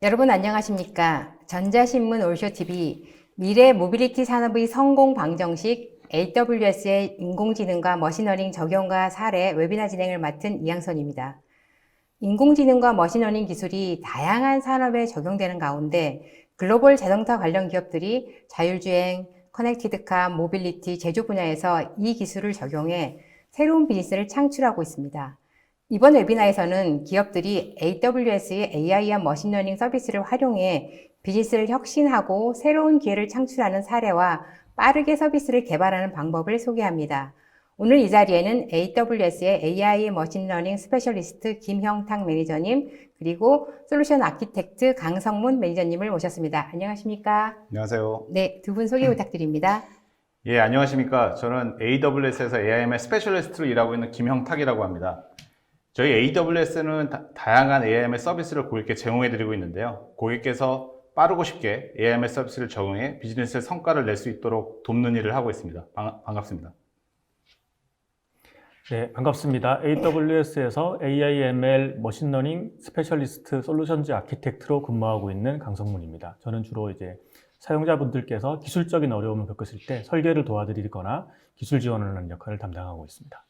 여러분 안녕하십니까? 전자신문 올쇼TV 미래 모빌리티 산업의 성공 방정식 AWS의 인공지능과 머신러닝 적용과 사례 웨비나 진행을 맡은 이양선입니다. 인공지능과 머신러닝 기술이 다양한 산업에 적용되는 가운데 글로벌 자동차 관련 기업들이 자율주행, 커넥티드카, 모빌리티, 제조 분야에서 이 기술을 적용해 새로운 비즈니스를 창출하고 있습니다. 이번 웨비나에서는 기업들이 AWS의 AI와 머신러닝 서비스를 활용해 비즈니스를 혁신하고 새로운 기회를 창출하는 사례와 빠르게 서비스를 개발하는 방법을 소개합니다. 오늘 이 자리에는 AWS의 AI 머신러닝 스페셜리스트 김형탁 매니저님 그리고 솔루션 아키텍트 강성문 매니저님을 모셨습니다. 안녕하십니까? 안녕하세요. 네, 두 분 소개 부탁드립니다. 예, 안녕하십니까. 저는 AWS에서 AIML 스페셜리스트로 일하고 있는 김형탁이라고 합니다. 저희 AWS는 다양한 AIML 서비스를 고객께 제공해드리고 있는데요. 고객께서 빠르고 쉽게 AIML 서비스를 적용해 비즈니스 성과를 낼 수 있도록 돕는 일을 하고 있습니다. 반갑습니다. 네, 반갑습니다. AWS에서 AI/ML 머신러닝 스페셜리스트 솔루션즈 아키텍트로 근무하고 있는 강성문입니다. 저는 주로 사용자분들께서 기술적인 어려움을 겪으실 때 설계를 도와드리거나 기술 지원을 하는 역할을 담당하고 있습니다.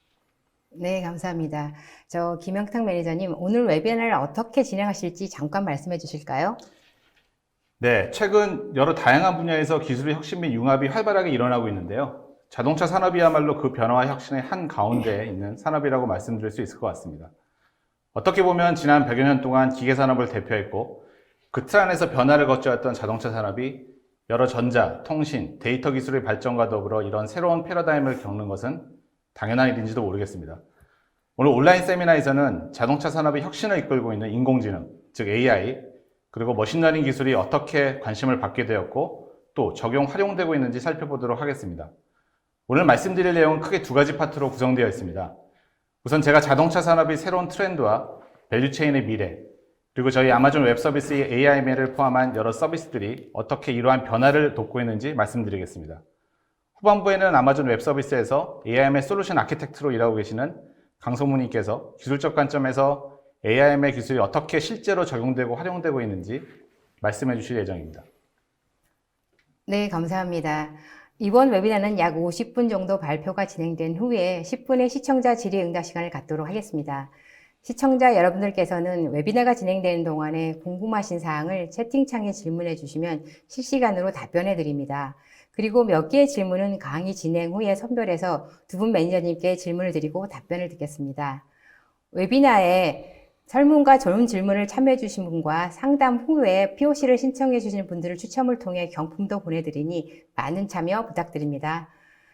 네, 감사합니다. 저 김형탁 매니저님, 오늘 웨비나를 어떻게 진행하실지 잠깐 말씀해 주실까요? 네, 최근 여러 다양한 분야에서 기술의 혁신 및 융합이 활발하게 일어나고 있는데요. 자동차 산업이야말로 그 변화와 혁신의 한가운데에 있는 산업이라고 말씀드릴 수 있을 것 같습니다. 어떻게 보면 지난 100여 년 동안 기계 산업을 대표했고 그 틀 안에서 변화를 거쳐왔던 자동차 산업이 여러 전자, 통신, 데이터 기술의 발전과 더불어 이런 새로운 패러다임을 겪는 것은 당연한 일인지도 모르겠습니다. 오늘 온라인 세미나에서는 자동차 산업의 혁신을 이끌고 있는 인공지능, 즉 AI, 그리고 머신러닝 기술이 어떻게 관심을 받게 되었고 또 활용되고 있는지 살펴보도록 하겠습니다. 오늘 말씀드릴 내용은 크게 두 가지 파트로 구성되어 있습니다. 우선 제가 자동차 산업의 새로운 트렌드와 밸류체인의 미래, 그리고 저희 아마존 웹 서비스의 AIML을 포함한 여러 서비스들이 어떻게 이러한 변화를 돕고 있는지 말씀드리겠습니다. 후반부에는 아마존 웹 서비스에서 AIML 솔루션 아키텍트로 일하고 계시는 강성문님께서 기술적 관점에서 AIML 기술이 어떻게 실제로 적용되고 활용되고 있는지 말씀해 주실 예정입니다. 네, 감사합니다. 이번 웨비나는 약 50분 정도 발표가 진행된 후에 10분의 시청자 질의응답 시간을 갖도록 하겠습니다. 시청자 여러분들께서는 웨비나가 진행되는 동안에 궁금하신 사항을 채팅창에 질문해 주시면 실시간으로 답변해 드립니다. 그리고 몇 개의 질문은 강의 진행 후에 선별해서 두 분 매니저님께 질문을 드리고 답변을 듣겠습니다. 웨비나에 설문과 좋은 질문을 참여해 주신 분과 상담 후에 POC를 신청해 주신 분들을 추첨을 통해 경품도 보내드리니 많은 참여 부탁드립니다.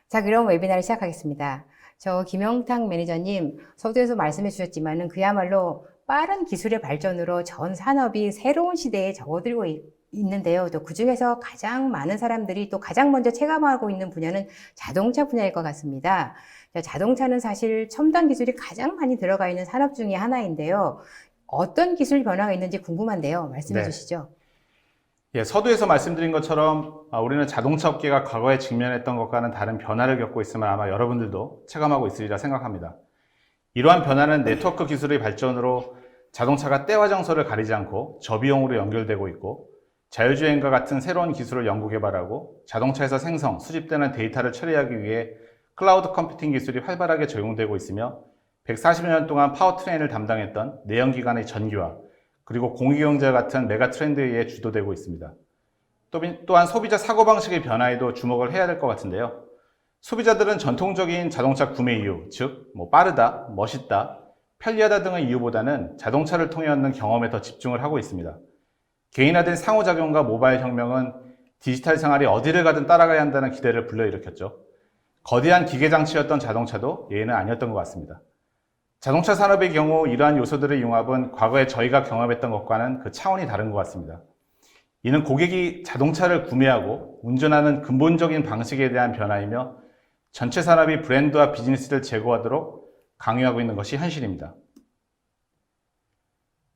자, 그럼 웨비나를 시작하겠습니다. 저 김형탁 매니저님, 서두에서 말씀해 주셨지만은 그야말로 빠른 기술의 발전으로 전 산업이 새로운 시대에 접어들고 있는데요. 또 그중에서 가장 많은 사람들이 또 가장 먼저 체감하고 있는 분야는 자동차 분야일 것 같습니다. 자동차는 사실 첨단 기술이 가장 많이 들어가 있는 산업 중에 하나인데요. 어떤 기술 변화가 있는지 궁금한데요. 말씀해 주시죠. 예, 서두에서 말씀드린 것처럼 우리는 자동차 업계가 과거에 직면했던 것과는 다른 변화를 겪고 있음을 아마 여러분들도 체감하고 있으리라 생각합니다. 이러한 변화는 네트워크 기술의 발전으로 자동차가 때와 정서를 가리지 않고 저비용으로 연결되고 있고 자율주행과 같은 새로운 기술을 연구 개발하고 자동차에서 생성, 수집되는 데이터를 처리하기 위해 클라우드 컴퓨팅 기술이 활발하게 적용되고 있으며 140여 년 동안 파워트레인을 담당했던 내연기관의 전기화 그리고 공유경제 같은 메가 트렌드에 의해 주도되고 있습니다. 또한 소비자 사고방식의 변화에도 주목을 해야 될 것 같은데요. 소비자들은 전통적인 자동차 구매 이유, 즉 빠르다, 멋있다, 편리하다 등의 이유보다는 자동차를 통해 얻는 경험에 더 집중을 하고 있습니다. 개인화된 상호작용과 모바일 혁명은 디지털 생활이 어디를 가든 따라가야 한다는 기대를 불러일으켰죠. 거대한 기계장치였던 자동차도 예외는 아니었던 것 같습니다. 자동차 산업의 경우 이러한 요소들의 융합은 과거에 저희가 경험했던 것과는 그 차원이 다른 것 같습니다. 이는 고객이 자동차를 구매하고 운전하는 근본적인 방식에 대한 변화이며 전체 산업이 브랜드와 비즈니스를 제고하도록 강요하고 있는 것이 현실입니다.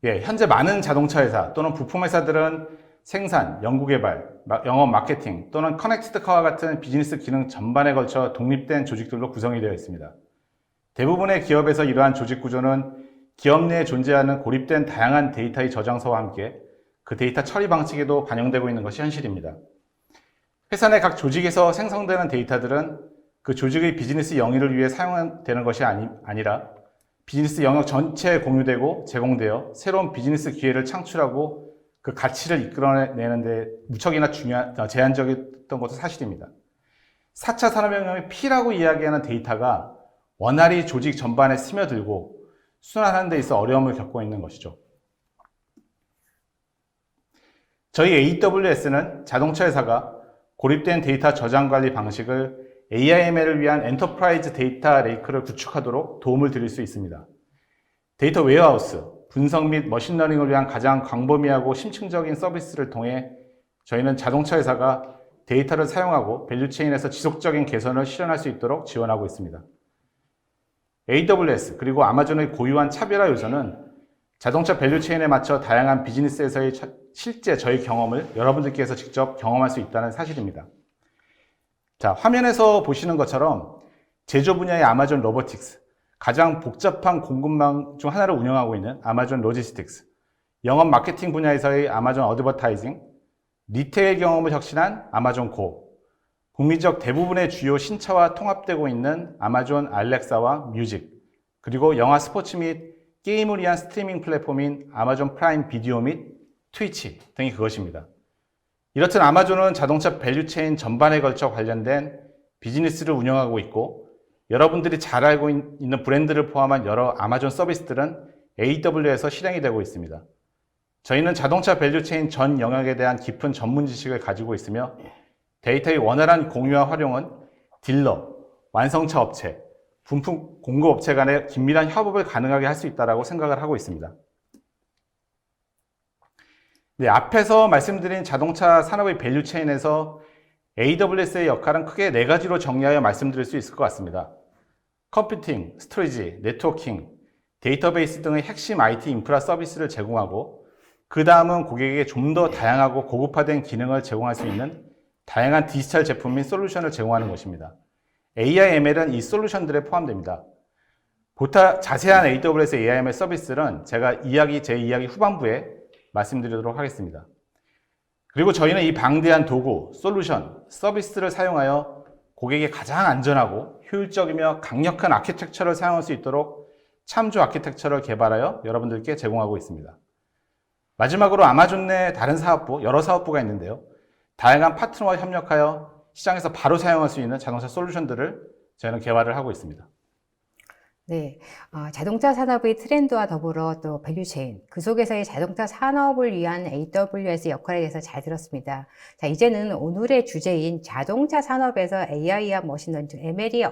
예, 현재 많은 자동차 회사 또는 부품 회사들은 생산, 연구개발, 영업 마케팅 또는 커넥티드카와 같은 비즈니스 기능 전반에 걸쳐 독립된 조직들로 구성이 되어 있습니다. 대부분의 기업에서 이러한 조직 구조는 기업 내에 존재하는 고립된 다양한 데이터의 저장소와 함께 그 데이터 처리 방식에도 반영되고 있는 것이 현실입니다. 회사 내 각 조직에서 생성되는 데이터들은 그 조직의 비즈니스 영위를 위해 사용되는 것이 아니라 비즈니스 영역 전체에 공유되고 제공되어 새로운 비즈니스 기회를 창출하고 그 가치를 이끌어내는 데 무척이나 제한적이었던 것도 사실입니다. 4차 산업혁명의 P라고 이야기하는 데이터가 원활히 조직 전반에 스며들고 순환하는 데 있어 어려움을 겪고 있는 것이죠. 저희 AWS는 자동차 회사가 고립된 데이터 저장 관리 방식을 AIML을 위한 엔터프라이즈 데이터 레이크를 구축하도록 도움을 드릴 수 있습니다. 데이터 웨어하우스, 분석 및 머신러닝을 위한 가장 광범위하고 심층적인 서비스를 통해 저희는 자동차 회사가 데이터를 사용하고 밸류체인에서 지속적인 개선을 실현할 수 있도록 지원하고 있습니다. AWS 그리고 아마존의 고유한 차별화 요소는 자동차 밸류체인에 맞춰 다양한 비즈니스에서의 실제 저희 경험을 여러분들께서 직접 경험할 수 있다는 사실입니다. 자, 화면에서 보시는 것처럼 제조 분야의 아마존 로보틱스, 가장 복잡한 공급망 중 하나를 운영하고 있는 아마존 로지스틱스, 영업 마케팅 분야에서의 아마존 어드버타이징, 리테일 경험을 혁신한 아마존 고, 국민적 대부분의 주요 신차와 통합되고 있는 아마존 알렉사와 뮤직, 그리고 영화 스포츠 및 게임을 위한 스트리밍 플랫폼인 아마존 프라임 비디오 및 트위치 등이 그것입니다. 이렇듯 아마존은 자동차 밸류체인 전반에 걸쳐 관련된 비즈니스를 운영하고 있고 여러분들이 잘 알고 있는 브랜드를 포함한 여러 아마존 서비스들은 AWS에서 실행이 되고 있습니다. 저희는 자동차 밸류체인 전 영역에 대한 깊은 전문 지식을 가지고 있으며 데이터의 원활한 공유와 활용은 딜러, 완성차 업체, 부품 공급업체 간의 긴밀한 협업을 가능하게 할 수 있다고 생각을 하고 있습니다. 네, 앞에서 말씀드린 자동차 산업의 밸류체인에서 AWS의 역할은 크게 4가지로 정리하여 말씀드릴 수 있을 것 같습니다. 컴퓨팅, 스토리지, 네트워킹, 데이터베이스 등의 핵심 IT 인프라 서비스를 제공하고 그 다음은 고객에게 좀 더 다양하고 고급화된 기능을 제공할 수 있는 다양한 디지털 제품 및 솔루션을 제공하는 것입니다. AIML은 이 솔루션들에 포함됩니다. 보다 자세한 AWS AIML 서비스는 제가 제 이야기 후반부에 말씀드리도록 하겠습니다. 그리고 저희는 이 방대한 도구, 솔루션, 서비스를 사용하여 고객에게 가장 안전하고 효율적이며 강력한 아키텍처를 사용할 수 있도록 참조 아키텍처를 개발하여 여러분들께 제공하고 있습니다. 마지막으로 아마존 내 다른 사업부, 여러 사업부가 있는데요. 다양한 파트너와 협력하여 시장에서 바로 사용할 수 있는 자동차 솔루션들을 저희는 개발을 하고 있습니다. 네, 자동차 산업의 트렌드와 더불어 또 밸류체인, 그 속에서의 자동차 산업을 위한 AWS 역할에 대해서 잘 들었습니다. 자, 이제는 오늘의 주제인 자동차 산업에서 AI와 머신러닝, ML이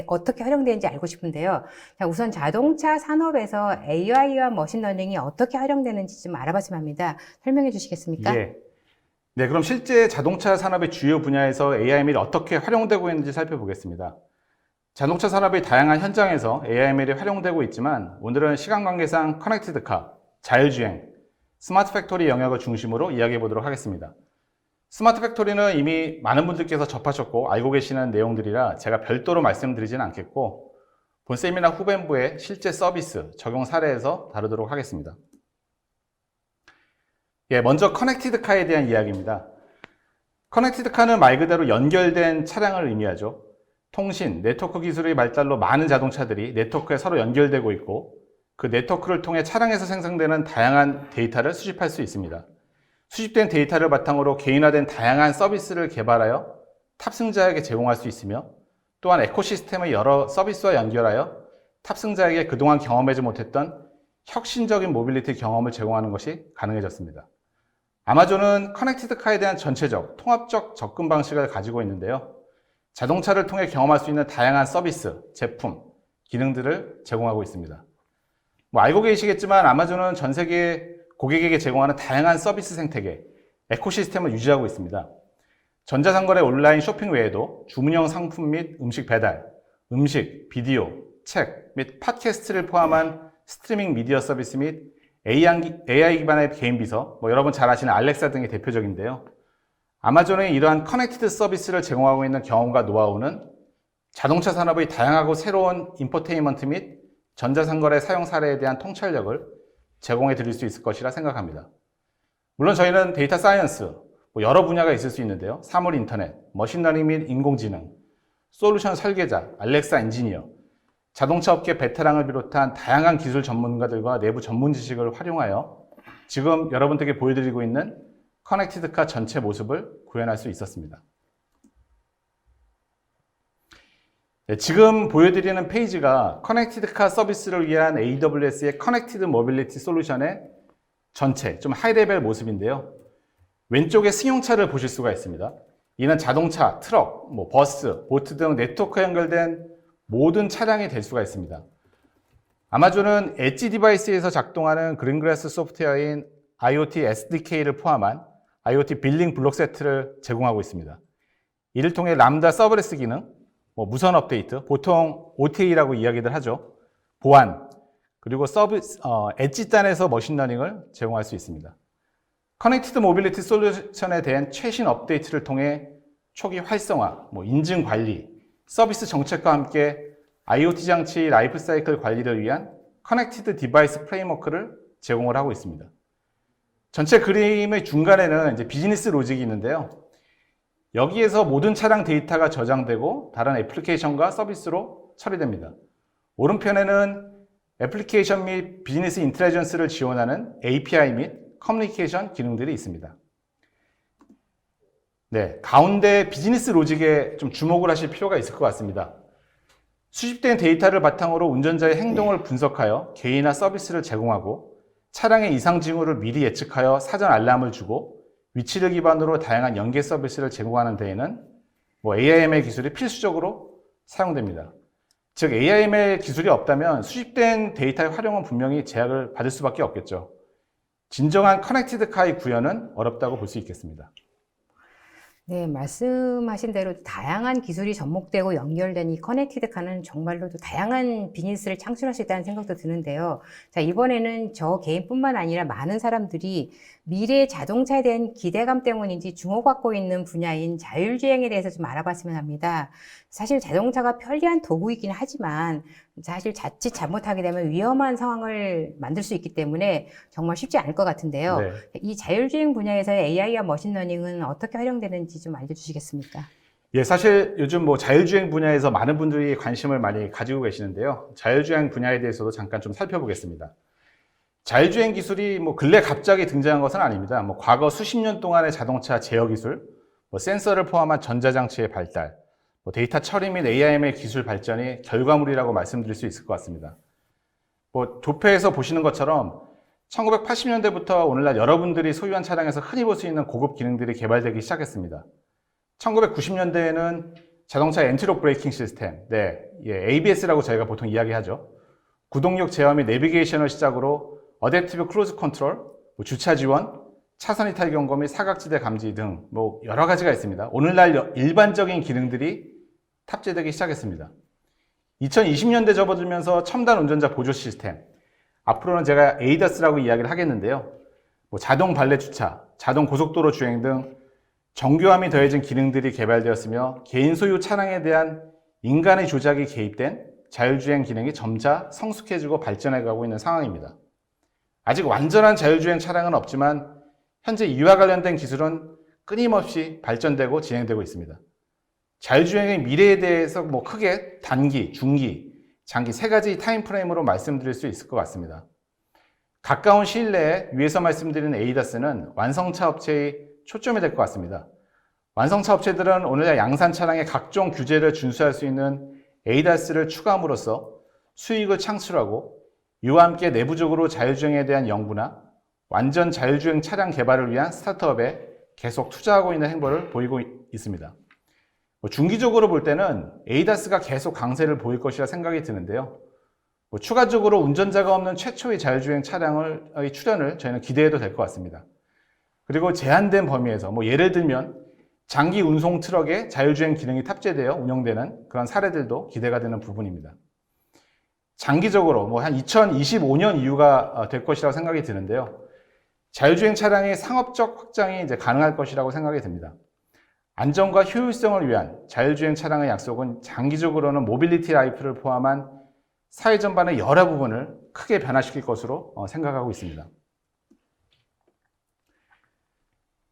어떻게 활용되는지 알고 싶은데요. 자, 우선 자동차 산업에서 AI와 머신러닝이 어떻게 활용되는지 좀 알아봤으면 합니다. 설명해 주시겠습니까? 예. 네, 그럼 실제 자동차 산업의 주요 분야에서 AIML이 어떻게 활용되고 있는지 살펴보겠습니다. 자동차 산업의 다양한 현장에서 AIML이 활용되고 있지만 오늘은 시간 관계상 커넥티드카, 자율주행, 스마트 팩토리 영역을 중심으로 이야기해 보도록 하겠습니다. 스마트 팩토리는 이미 많은 분들께서 접하셨고 알고 계시는 내용들이라 제가 별도로 말씀드리지는 않겠고 본 세미나 후반부의 실제 서비스, 적용 사례에서 다루도록 하겠습니다. 예, 먼저 커넥티드카에 대한 이야기입니다. 커넥티드카는 말 그대로 연결된 차량을 의미하죠. 통신, 네트워크 기술의 발달로 많은 자동차들이 네트워크에 서로 연결되고 있고 그 네트워크를 통해 차량에서 생성되는 다양한 데이터를 수집할 수 있습니다. 수집된 데이터를 바탕으로 개인화된 다양한 서비스를 개발하여 탑승자에게 제공할 수 있으며 또한 에코시스템의 여러 서비스와 연결하여 탑승자에게 그동안 경험하지 못했던 혁신적인 모빌리티 경험을 제공하는 것이 가능해졌습니다. 아마존은 커넥티드카에 대한 전체적, 통합적 접근 방식을 가지고 있는데요. 자동차를 통해 경험할 수 있는 다양한 서비스, 제품, 기능들을 제공하고 있습니다. 알고 계시겠지만 아마존은 전 세계 고객에게 제공하는 다양한 서비스 생태계, 에코시스템을 유지하고 있습니다. 전자상거래 온라인 쇼핑 외에도 주문형 상품 및 음식 배달, 음식, 비디오, 책 및 팟캐스트를 포함한 스트리밍 미디어 서비스 및 AI 기반의 개인 비서, 여러분 잘 아시는 알렉사 등이 대표적인데요. 아마존의 이러한 커넥티드 서비스를 제공하고 있는 경험과 노하우는 자동차 산업의 다양하고 새로운 인포테인먼트 및 전자상거래 사용 사례에 대한 통찰력을 제공해 드릴 수 있을 것이라 생각합니다. 물론 저희는 데이터 사이언스, 여러 분야가 있을 수 있는데요. 사물 인터넷, 머신러닝 및 인공지능, 솔루션 설계자, 알렉사 엔지니어, 자동차 업계 베테랑을 비롯한 다양한 기술 전문가들과 내부 전문 지식을 활용하여 지금 여러분들께 보여드리고 있는 커넥티드카 전체 모습을 구현할 수 있었습니다. 네, 지금 보여드리는 페이지가 커넥티드카 서비스를 위한 AWS의 커넥티드 모빌리티 솔루션의 전체, 좀 하이레벨 모습인데요. 왼쪽에 승용차를 보실 수가 있습니다. 이는 자동차, 트럭, 버스, 보트 등 네트워크에 연결된 모든 차량이 될 수가 있습니다. 아마존은 엣지 디바이스에서 작동하는 그린그라스 소프트웨어인 IoT SDK를 포함한 IoT 빌딩 블록 세트를 제공하고 있습니다. 이를 통해 람다 서브레스 기능, 무선 업데이트, 보통 OTA라고 이야기들 하죠. 보안, 그리고 엣지 단에서 머신러닝을 제공할 수 있습니다. 커넥티드 모빌리티 솔루션에 대한 최신 업데이트를 통해 초기 활성화, 인증 관리, 서비스 정책과 함께 IoT 장치 라이프 사이클 관리를 위한 커넥티드 디바이스 프레임워크를 제공을 하고 있습니다. 전체 그림의 중간에는 이제 비즈니스 로직이 있는데요. 여기에서 모든 차량 데이터가 저장되고 다른 애플리케이션과 서비스로 처리됩니다. 오른편에는 애플리케이션 및 비즈니스 인텔리전스를 지원하는 API 및 커뮤니케이션 기능들이 있습니다. 네, 가운데 비즈니스 로직에 좀 주목을 하실 필요가 있을 것 같습니다. 수집된 데이터를 바탕으로 운전자의 행동을 분석하여 개인화 서비스를 제공하고 차량의 이상 징후를 미리 예측하여 사전 알람을 주고 위치를 기반으로 다양한 연계 서비스를 제공하는 데에는 AIML 기술이 필수적으로 사용됩니다. 즉 AIML 기술이 없다면 수집된 데이터의 활용은 분명히 제약을 받을 수밖에 없겠죠. 진정한 커넥티드 카의 구현은 어렵다고 볼 수 있겠습니다. 네, 말씀하신 대로 다양한 기술이 접목되고 연결된 이 커넥티드 카는 정말로 또 다양한 비즈니스를 창출할 수 있다는 생각도 드는데요. 자, 이번에는 저 개인뿐만 아니라 많은 사람들이 미래의 자동차에 대한 기대감 때문인지 주목받고 있는 분야인 자율주행에 대해서 좀 알아봤으면 합니다. 사실 자동차가 편리한 도구이긴 하지만 사실 자칫 잘못하게 되면 위험한 상황을 만들 수 있기 때문에 정말 쉽지 않을 것 같은데요. 네. 이 자율주행 분야에서의 AI와 머신러닝은 어떻게 활용되는지 좀 알려주시겠습니까? 예, 사실 요즘 자율주행 분야에서 많은 분들이 관심을 많이 가지고 계시는데요. 자율주행 분야에 대해서도 잠깐 좀 살펴보겠습니다. 자율주행 기술이 근래 갑자기 등장한 것은 아닙니다. 과거 수십 년 동안의 자동차 제어 기술, 센서를 포함한 전자장치의 발달, 데이터 처리 및 AIML 기술 발전이 결과물이라고 말씀드릴 수 있을 것 같습니다. 도표에서 보시는 것처럼 1980년대부터 오늘날 여러분들이 소유한 차량에서 흔히 볼 수 있는 고급 기능들이 개발되기 시작했습니다. 1990년대에는 자동차 엔티록 브레이킹 시스템, ABS라고 저희가 보통 이야기하죠. 구동력 제어 및 내비게이션을 시작으로 어댑티브 크루즈 컨트롤, 주차 지원, 차선 이탈 경고 및 사각지대 감지 등 여러 가지가 있습니다. 오늘날 일반적인 기능들이 탑재되기 시작했습니다. 2020년대 접어들면서 첨단 운전자 보조 시스템, 앞으로는 제가 ADAS라고 이야기를 하겠는데요. 자동 발렛 주차, 자동 고속도로 주행 등 정교함이 더해진 기능들이 개발되었으며 개인 소유 차량에 대한 인간의 조작이 개입된 자율주행 기능이 점차 성숙해지고 발전해가고 있는 상황입니다. 아직 완전한 자율주행 차량은 없지만 현재 이와 관련된 기술은 끊임없이 발전되고 진행되고 있습니다. 자율주행의 미래에 대해서 크게 단기, 중기, 장기 세 가지 타임프레임으로 말씀드릴 수 있을 것 같습니다. 가까운 시일 내에 위에서 말씀드린 ADAS는 완성차 업체의 초점이 될 것 같습니다. 완성차 업체들은 오늘날 양산 차량의 각종 규제를 준수할 수 있는 ADAS를 추가함으로써 수익을 창출하고 이와 함께 내부적으로 자율주행에 대한 연구나 완전 자율주행 차량 개발을 위한 스타트업에 계속 투자하고 있는 행보를 보이고 있습니다. 중기적으로 볼 때는 ADAS가 계속 강세를 보일 것이라 생각이 드는데요. 추가적으로 운전자가 없는 최초의 자율주행 차량의 출현을 저희는 기대해도 될 것 같습니다. 그리고 제한된 범위에서 예를 들면 장기 운송 트럭에 자율주행 기능이 탑재되어 운영되는 그런 사례들도 기대가 되는 부분입니다. 장기적으로 한 2025년 이후가 될 것이라고 생각이 드는데요. 자율주행 차량의 상업적 확장이 이제 가능할 것이라고 생각이 듭니다. 안전과 효율성을 위한 자율주행 차량의 약속은 장기적으로는 모빌리티 라이프를 포함한 사회 전반의 여러 부분을 크게 변화시킬 것으로 생각하고 있습니다.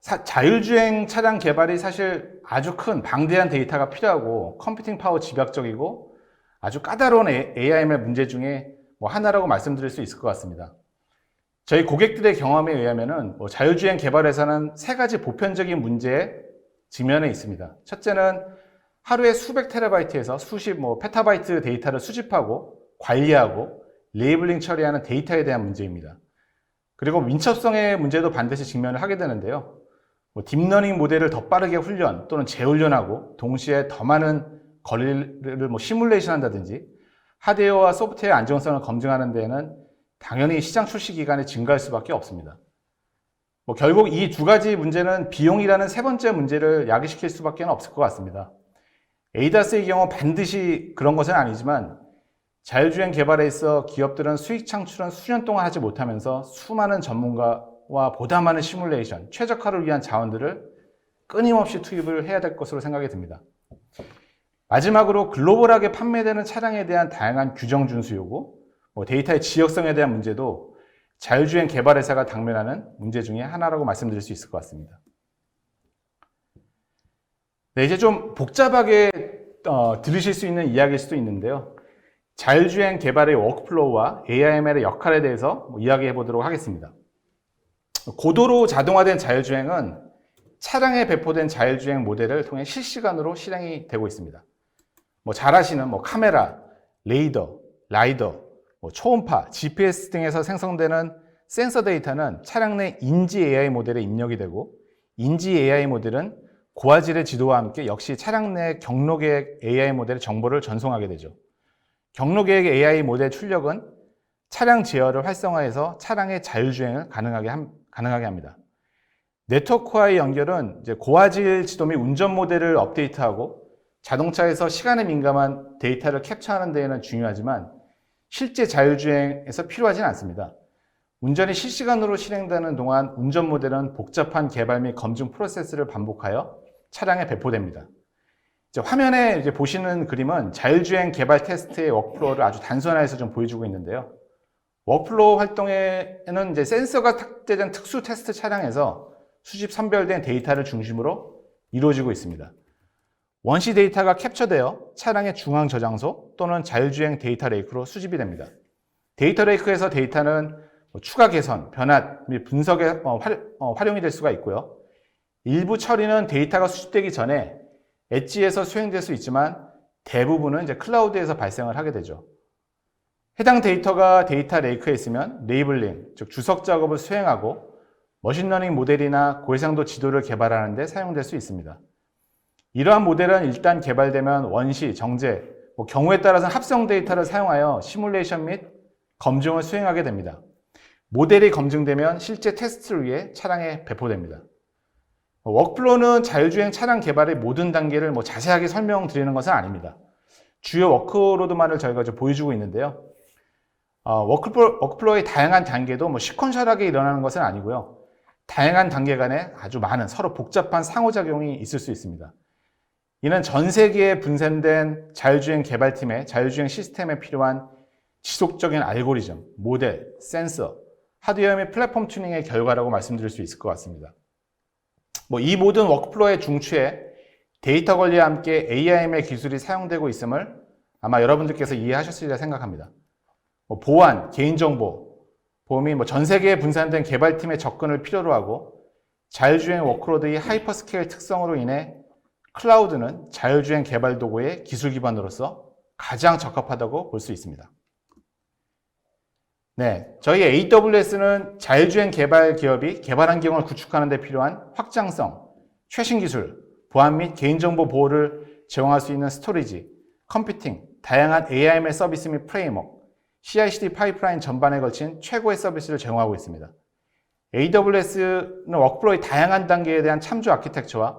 자율주행 차량 개발이 사실 아주 큰 방대한 데이터가 필요하고 컴퓨팅 파워 집약적이고 아주 까다로운 AIML 문제 중에 뭐 하나라고 말씀드릴 수 있을 것 같습니다. 저희 고객들의 경험에 의하면은 자율주행 개발에서는 세 가지 보편적인 문제에 직면해 있습니다. 첫째는 하루에 수백 테라바이트에서 수십 페타바이트 데이터를 수집하고 관리하고 레이블링 처리하는 데이터에 대한 문제입니다. 그리고 민첩성의 문제도 반드시 직면을 하게 되는데요. 딥러닝 모델을 더 빠르게 훈련 또는 재훈련하고 동시에 더 많은 거리를 시뮬레이션 한다든지 하드웨어와 소프트웨어 안정성을 검증하는 데에는 당연히 시장 출시 기간이 증가할 수밖에 없습니다. 결국 이 두 가지 문제는 비용이라는 세 번째 문제를 야기시킬 수밖에 없을 것 같습니다. ADAS의 경우 반드시 그런 것은 아니지만 자율주행 개발에 있어 기업들은 수익 창출은 수년 동안 하지 못하면서 수많은 전문가와 보다 많은 시뮬레이션, 최적화를 위한 자원들을 끊임없이 투입을 해야 될 것으로 생각이 듭니다. 마지막으로 글로벌하게 판매되는 차량에 대한 다양한 규정 준수 요구, 데이터의 지역성에 대한 문제도 자율주행 개발 회사가 당면하는 문제 중에 하나라고 말씀드릴 수 있을 것 같습니다. 네, 이제 좀 복잡하게 들으실 수 있는 이야기일 수도 있는데요. 자율주행 개발의 워크플로우와 AIML의 역할에 대해서 이야기해 보도록 하겠습니다. 고도로 자동화된 자율주행은 차량에 배포된 자율주행 모델을 통해 실시간으로 실행이 되고 있습니다. 잘 아시는 카메라, 레이더, 라이더, 초음파, GPS 등에서 생성되는 센서 데이터는 차량 내 인지 AI 모델에 입력이 되고 인지 AI 모델은 고화질의 지도와 함께 역시 차량 내 경로계획 AI 모델의 정보를 전송하게 되죠. 경로계획 AI 모델 출력은 차량 제어를 활성화해서 차량의 자율주행을 가능하게 합니다. 네트워크와의 연결은 이제 고화질 지도 및 운전 모델을 업데이트하고 자동차에서 시간에 민감한 데이터를 캡처하는 데에는 중요하지만 실제 자율주행에서 필요하진 않습니다. 운전이 실시간으로 실행되는 동안 운전 모델은 복잡한 개발 및 검증 프로세스를 반복하여 차량에 배포됩니다. 화면에 보시는 그림은 자율주행 개발 테스트의 워크플로우를 아주 단순화해서 좀 보여주고 있는데요. 워크플로우 활동에는 센서가 탑재된 특수 테스트 차량에서 수집 선별된 데이터를 중심으로 이루어지고 있습니다. 원시 데이터가 캡처되어 차량의 중앙 저장소 또는 자율주행 데이터 레이크로 수집이 됩니다. 데이터 레이크에서 데이터는 추가 개선, 변화 및 분석에 활용이 될 수가 있고요. 일부 처리는 데이터가 수집되기 전에 엣지에서 수행될 수 있지만 대부분은 클라우드에서 발생을 하게 되죠. 해당 데이터가 데이터 레이크에 있으면 레이블링, 즉 주석 작업을 수행하고 머신러닝 모델이나 고해상도 지도를 개발하는 데 사용될 수 있습니다. 이러한 모델은 일단 개발되면 원시, 정제, 경우에 따라서는 합성 데이터를 사용하여 시뮬레이션 및 검증을 수행하게 됩니다. 모델이 검증되면 실제 테스트를 위해 차량에 배포됩니다. 워크플로우는 자율주행 차량 개발의 모든 단계를 자세하게 설명드리는 것은 아닙니다. 주요 워크로드만을 저희가 보여주고 있는데요. 워크플로우의 다양한 단계도 시퀀셜하게 일어나는 것은 아니고요. 다양한 단계 간에 아주 많은 서로 복잡한 상호작용이 있을 수 있습니다. 이는 전 세계에 분산된 자율주행 개발팀의 자율주행 시스템에 필요한 지속적인 알고리즘, 모델, 센서, 하드웨어 및 플랫폼 튜닝의 결과라고 말씀드릴 수 있을 것 같습니다. 이 모든 워크플로우의 중추에 데이터 관리와 함께 AIML 기술이 사용되고 있음을 아마 여러분들께서 이해하셨으리라 생각합니다. 보안, 개인정보, 보험이 전 세계에 분산된 개발팀의 접근을 필요로 하고 자율주행 워크로드의 하이퍼스케일 특성으로 인해 클라우드는 자율주행 개발 도구의 기술 기반으로서 가장 적합하다고 볼 수 있습니다. 네, 저희 AWS는 자율주행 개발 기업이 개발 환경을 구축하는 데 필요한 확장성, 최신 기술, 보안 및 개인정보 보호를 제공할 수 있는 스토리지, 컴퓨팅, 다양한 AIML 서비스 및 프레임워크, CI/CD 파이프라인 전반에 걸친 최고의 서비스를 제공하고 있습니다. AWS는 워크플로우의 다양한 단계에 대한 참조 아키텍처와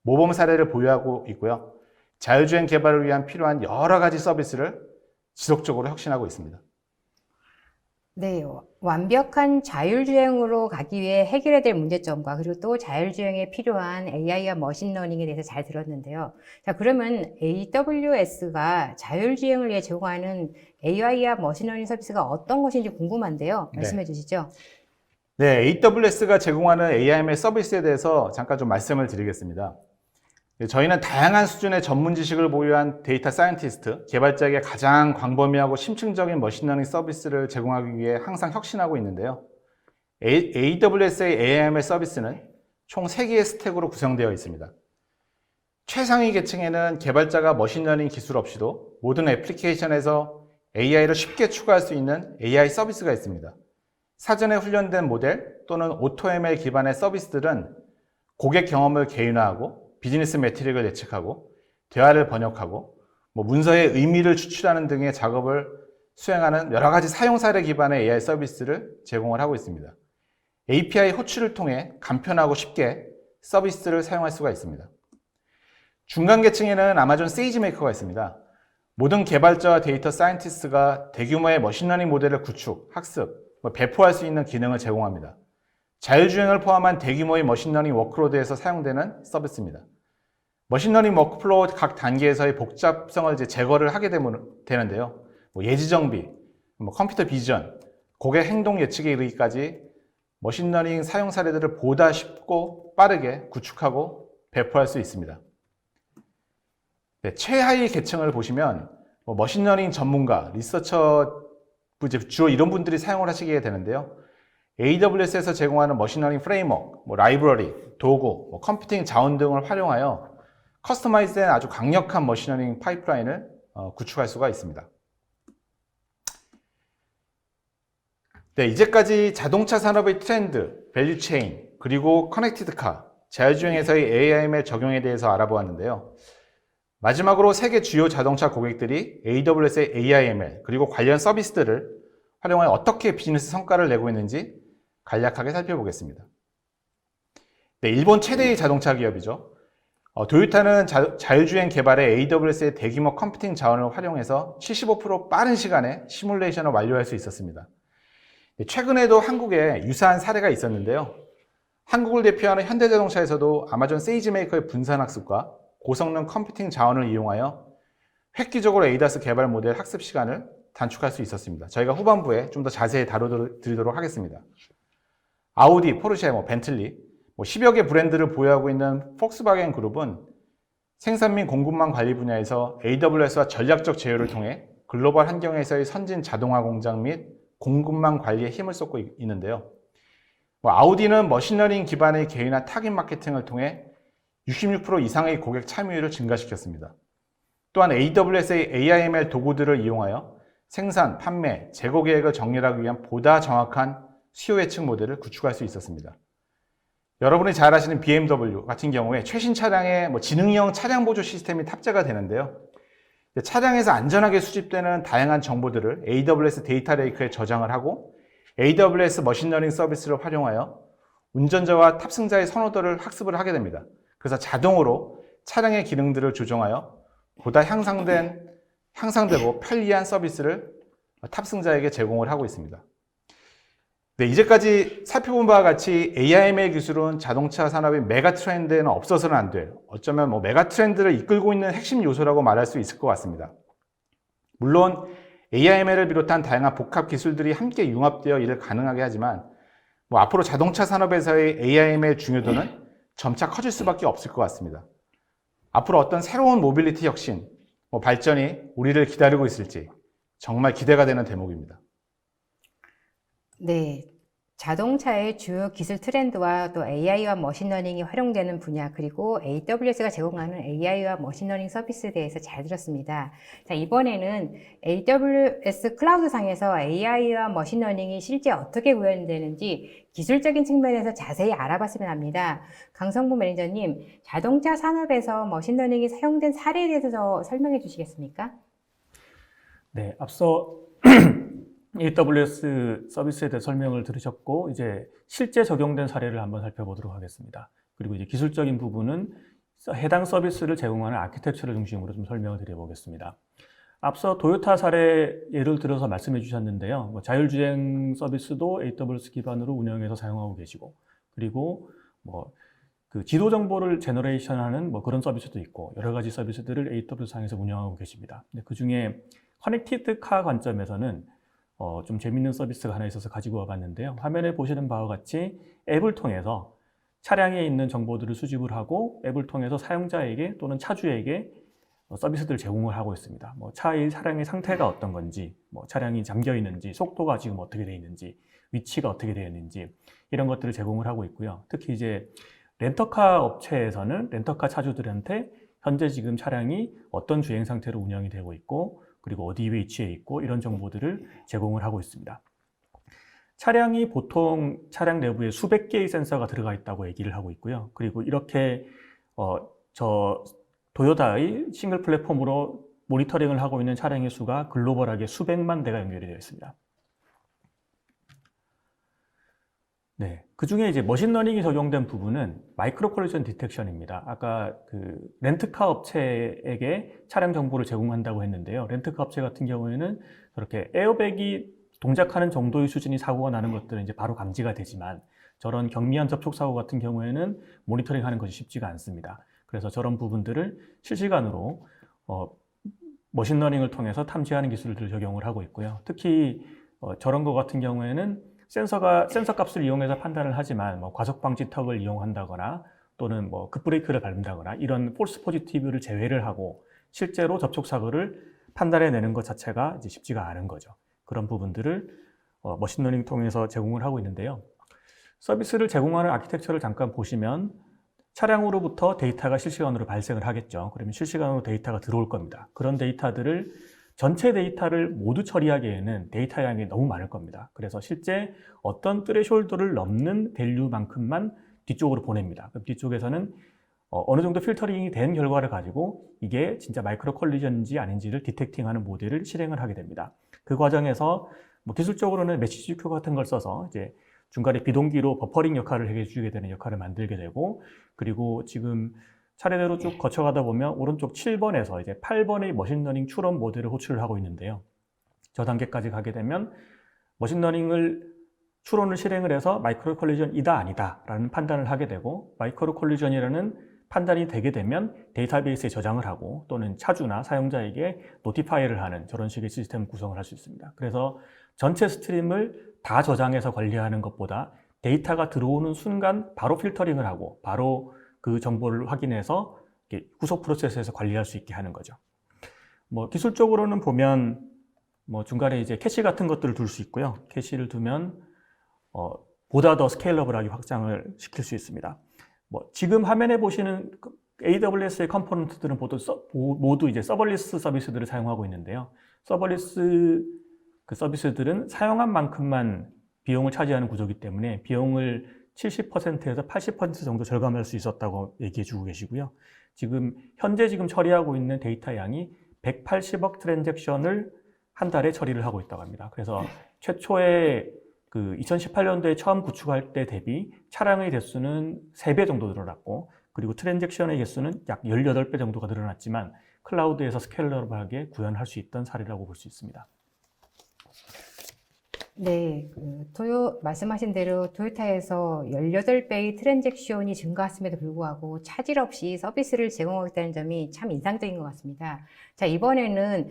모범 사례를 보유하고 있고요. 자율주행 개발을 위한 필요한 여러 가지 서비스를 지속적으로 혁신하고 있습니다. 네, 완벽한 자율주행으로 가기 위해 해결해야 될 문제점과 그리고 또 자율주행에 필요한 AI와 머신러닝에 대해서 잘 들었는데요. 자, 그러면 AWS가 자율주행을 위해 제공하는 AI와 머신러닝 서비스가 어떤 것인지 궁금한데요. 말씀해 주시죠. 네, AWS가 제공하는 AIML 서비스에 대해서 잠깐 좀 말씀을 드리겠습니다. 저희는 다양한 수준의 전문 지식을 보유한 데이터 사이언티스트, 개발자에게 가장 광범위하고 심층적인 머신러닝 서비스를 제공하기 위해 항상 혁신하고 있는데요. AWS의 AIML 서비스는 총 3개의 스택으로 구성되어 있습니다. 최상위 계층에는 개발자가 머신러닝 기술 없이도 모든 애플리케이션에서 AI를 쉽게 추가할 수 있는 AI 서비스가 있습니다. 사전에 훈련된 모델 또는 AutoML 기반의 서비스들은 고객 경험을 개인화하고 비즈니스 매트릭을 예측하고 대화를 번역하고 문서의 의미를 추출하는 등의 작업을 수행하는 여러 가지 사용 사례 기반의 AI 서비스를 제공을 하고 있습니다. API 호출을 통해 간편하고 쉽게 서비스를 사용할 수가 있습니다. 중간 계층에는 아마존 세이지메이커가 있습니다. 모든 개발자와 데이터 사이언티스트가 대규모의 머신러닝 모델을 구축, 학습, 배포할 수 있는 기능을 제공합니다. 자율주행을 포함한 대규모의 머신러닝 워크로드에서 사용되는 서비스입니다. 머신러닝 워크플로우 각 단계에서의 복잡성을 제거를 하게 되는데요. 예지 정비, 컴퓨터 비전, 고객 행동 예측에 이르기까지 머신러닝 사용 사례들을 보다 쉽고 빠르게 구축하고 배포할 수 있습니다. 네, 최하위 계층을 보시면 머신러닝 전문가, 리서처, 주로 이런 분들이 사용을 하시게 되는데요. AWS에서 제공하는 머신러닝 프레임워크, 라이브러리, 도구, 컴퓨팅 자원 등을 활용하여 커스터마이즈된 아주 강력한 머신러닝 파이프라인을 구축할 수가 있습니다. 네, 이제까지 자동차 산업의 트렌드, 밸류체인, 그리고 커넥티드카, 자율주행에서의 AIML 적용에 대해서 알아보았는데요. 마지막으로 세계 주요 자동차 고객들이 AWS의 AIML 그리고 관련 서비스들을 활용하여 어떻게 비즈니스 성과를 내고 있는지 간략하게 살펴보겠습니다. 네, 일본 최대의 자동차 기업이죠. 도요타는 자율주행 개발에 AWS의 대규모 컴퓨팅 자원을 활용해서 75% 빠른 시간에 시뮬레이션을 완료할 수 있었습니다. 네, 최근에도 한국에 유사한 사례가 있었는데요. 한국을 대표하는 현대자동차에서도 아마존 세이지메이커의 분산학습과 고성능 컴퓨팅 자원을 이용하여 획기적으로 ADAS 개발 모델 학습 시간을 단축할 수 있었습니다. 저희가 후반부에 좀 더 자세히 다뤄드리도록 하겠습니다. 아우디, 포르쉐, 벤틀리, 10여 개 브랜드를 보유하고 있는 폭스바겐 그룹은 생산 및 공급망 관리 분야에서 AWS와 전략적 제휴를 통해 글로벌 환경에서의 선진 자동화 공장 및 공급망 관리에 힘을 쏟고 있는데요. 아우디는 머신러닝 기반의 개인화 타깃 마케팅을 통해 66% 이상의 고객 참여율을 증가시켰습니다. 또한 AWS의 AIML 도구들을 이용하여 생산, 판매, 재고 계획을 정렬하기 위한 보다 정확한 수요 예측 모델을 구축할 수 있었습니다. 여러분이 잘 아시는 BMW 같은 경우에 최신 차량에 지능형 차량 보조 시스템이 탑재가 되는데요. 차량에서 안전하게 수집되는 다양한 정보들을 AWS 데이터 레이크에 저장을 하고 AWS 머신러닝 서비스를 활용하여 운전자와 탑승자의 선호도를 학습을 하게 됩니다. 그래서 자동으로 차량의 기능들을 조정하여 보다 향상되고 편리한 서비스를 탑승자에게 제공을 하고 있습니다. 네, 이제까지 살펴본 바와 같이 AIML 기술은 자동차 산업의 메가 트렌드에는 없어서는 안 될, 어쩌면 메가 트렌드를 이끌고 있는 핵심 요소라고 말할 수 있을 것 같습니다. 물론 AIML을 비롯한 다양한 복합 기술들이 함께 융합되어 이를 가능하게 하지만 앞으로 자동차 산업에서의 AIML 중요도는 점차 커질 수밖에 없을 것 같습니다. 앞으로 어떤 새로운 모빌리티 혁신, 발전이 우리를 기다리고 있을지 정말 기대가 되는 대목입니다. 네, 자동차의 주요 기술 트렌드와 또 AI와 머신러닝이 활용되는 분야, 그리고 AWS가 제공하는 AI와 머신러닝 서비스에 대해서 잘 들었습니다. 자, 이번에는 AWS 클라우드 상에서 AI와 머신러닝이 실제 어떻게 구현되는지 기술적인 측면에서 자세히 알아봤으면 합니다. 강성무 매니저님, 자동차 산업에서 머신러닝이 사용된 사례에 대해서 설명해 주시겠습니까? 네, 앞서 AWS 서비스에 대해 설명을 들으셨고, 이제 실제 적용된 사례를 한번 살펴보도록 하겠습니다. 그리고 이제 기술적인 부분은 해당 서비스를 제공하는 아키텍처를 중심으로 좀 설명을 드려보겠습니다. 앞서 도요타 사례 예를 들어서 말씀해 주셨는데요. 자율주행 서비스도 AWS 기반으로 운영해서 사용하고 계시고, 그리고 그 지도 정보를 제너레이션하는 그런 서비스도 있고, 여러 가지 서비스들을 AWS 상에서 운영하고 계십니다. 그 중에 커넥티드 카 관점에서는 좀 재밌는 서비스가 하나 있어서 가지고 와봤는데요. 화면에 보시는 바와 같이 앱을 통해서 차량에 있는 정보들을 수집을 하고 앱을 통해서 사용자에게 또는 차주에게 서비스들을 제공을 하고 있습니다. 뭐 차량의 상태가 어떤 건지, 뭐 차량이 잠겨 있는지, 속도가 지금 어떻게 되어 있는지, 위치가 어떻게 되어 있는지 이런 것들을 제공을 하고 있고요. 특히 이제 렌터카 업체에서는 렌터카 차주들한테 현재 지금 차량이 어떤 주행 상태로 운영이 되고 있고 그리고 어디 위치에 있고 이런 정보들을 제공을 하고 있습니다. 차량이 보통 차량 내부에 수백 개의 센서가 들어가 있다고 얘기를 하고 있고요. 그리고 이렇게 도요타의 싱글 플랫폼으로 모니터링을 하고 있는 차량의 수가 글로벌하게 수백만 대가 연결이 되어 있습니다. 네, 그 중에 이제 머신러닝이 적용된 부분은 마이크로 콜리전 디텍션입니다. 아까 그 렌트카 업체에게 차량 정보를 제공한다고 했는데요. 렌트카 업체 같은 경우에는 저렇게 에어백이 동작하는 정도의 수준이 사고가 나는 것들은 이제 바로 감지가 되지만 저런 경미한 접촉 사고 같은 경우에는 모니터링하는 것이 쉽지가 않습니다. 그래서 저런 부분들을 실시간으로 머신러닝을 통해서 탐지하는 기술들을 적용을 하고 있고요. 특히 저런 것 같은 경우에는 센서 값을 이용해서 판단을 하지만 뭐 과속 방지 턱을 이용한다거나 또는 뭐 급브레이크를 밟는다거나 이런 폴스 포지티브를 제외를 하고 실제로 접촉 사고를 판단해내는 것 자체가 이제 쉽지가 않은 거죠. 그런 부분들을 머신러닝 통해서 제공을 하고 있는데요. 서비스를 제공하는 아키텍처를 잠깐 보시면 차량으로부터 데이터가 실시간으로 발생을 하겠죠. 그러면 실시간으로 데이터가 들어올 겁니다. 그런 데이터들을 전체 데이터를 모두 처리하기에는 데이터 양이 너무 많을 겁니다. 그래서 실제 어떤 트레숄더를 넘는 밸류만큼만 뒤쪽으로 보냅니다. 그럼 뒤쪽에서는 어느 정도 필터링이 된 결과를 가지고 이게 진짜 마이크로 컬리전인지 아닌지를 디텍팅하는 모델을 실행을 하게 됩니다. 그 과정에서 뭐 기술적으로는 메시지 큐 같은 걸 써서 이제 중간에 비동기로 버퍼링 역할을 해주게 되는 역할을 만들게 되고 그리고 지금 차례대로 쭉 거쳐가다 보면 오른쪽 7번에서 이제 8번의 머신러닝 추론 모델을 호출을 하고 있는데요. 저 단계까지 가게 되면 머신러닝을 추론을 실행을 해서 마이크로 콜리전이다 아니다 라는 판단을 하게 되고 마이크로 콜리전이라는 판단이 되게 되면 데이터베이스에 저장을 하고 또는 차주나 사용자에게 노티파이를 하는 저런 식의 시스템 구성을 할 수 있습니다. 그래서 전체 스트림을 다 저장해서 관리하는 것보다 데이터가 들어오는 순간 바로 필터링을 하고 바로 그 정보를 확인해서 후속 프로세스에서 관리할 수 있게 하는 거죠. 뭐 기술적으로는 보면 뭐 중간에 이제 캐시 같은 것들을 둘 수 있고요. 캐시를 두면 보다 더 스케일러블하게 확장을 시킬 수 있습니다. 뭐 지금 화면에 보시는 AWS의 컴포넌트들은 모두 이제 서버리스 서비스들을 사용하고 있는데요. 서버리스 그 서비스들은 사용한 만큼만 비용을 차지하는 구조이기 때문에 비용을 70%에서 80% 정도 절감할 수 있었다고 얘기해 주고 계시고요. 현재 처리하고 있는 데이터 양이 180억 트랜잭션을 한 달에 처리를 하고 있다고 합니다. 그래서 최초에 그 2018년도에 처음 구축할 때 대비 차량의 대수는 3배 정도 늘어났고 그리고 트랜잭션의 개수는 약 18배 정도가 늘어났지만 클라우드에서 스케일러블하게 구현할 수 있던 사례라고 볼 수 있습니다. 네, 말씀하신 대로 토요타에서 18배의 트랜잭션이 증가했음에도 불구하고 차질 없이 서비스를 제공하겠다는 점이 참 인상적인 것 같습니다. 자, 이번에는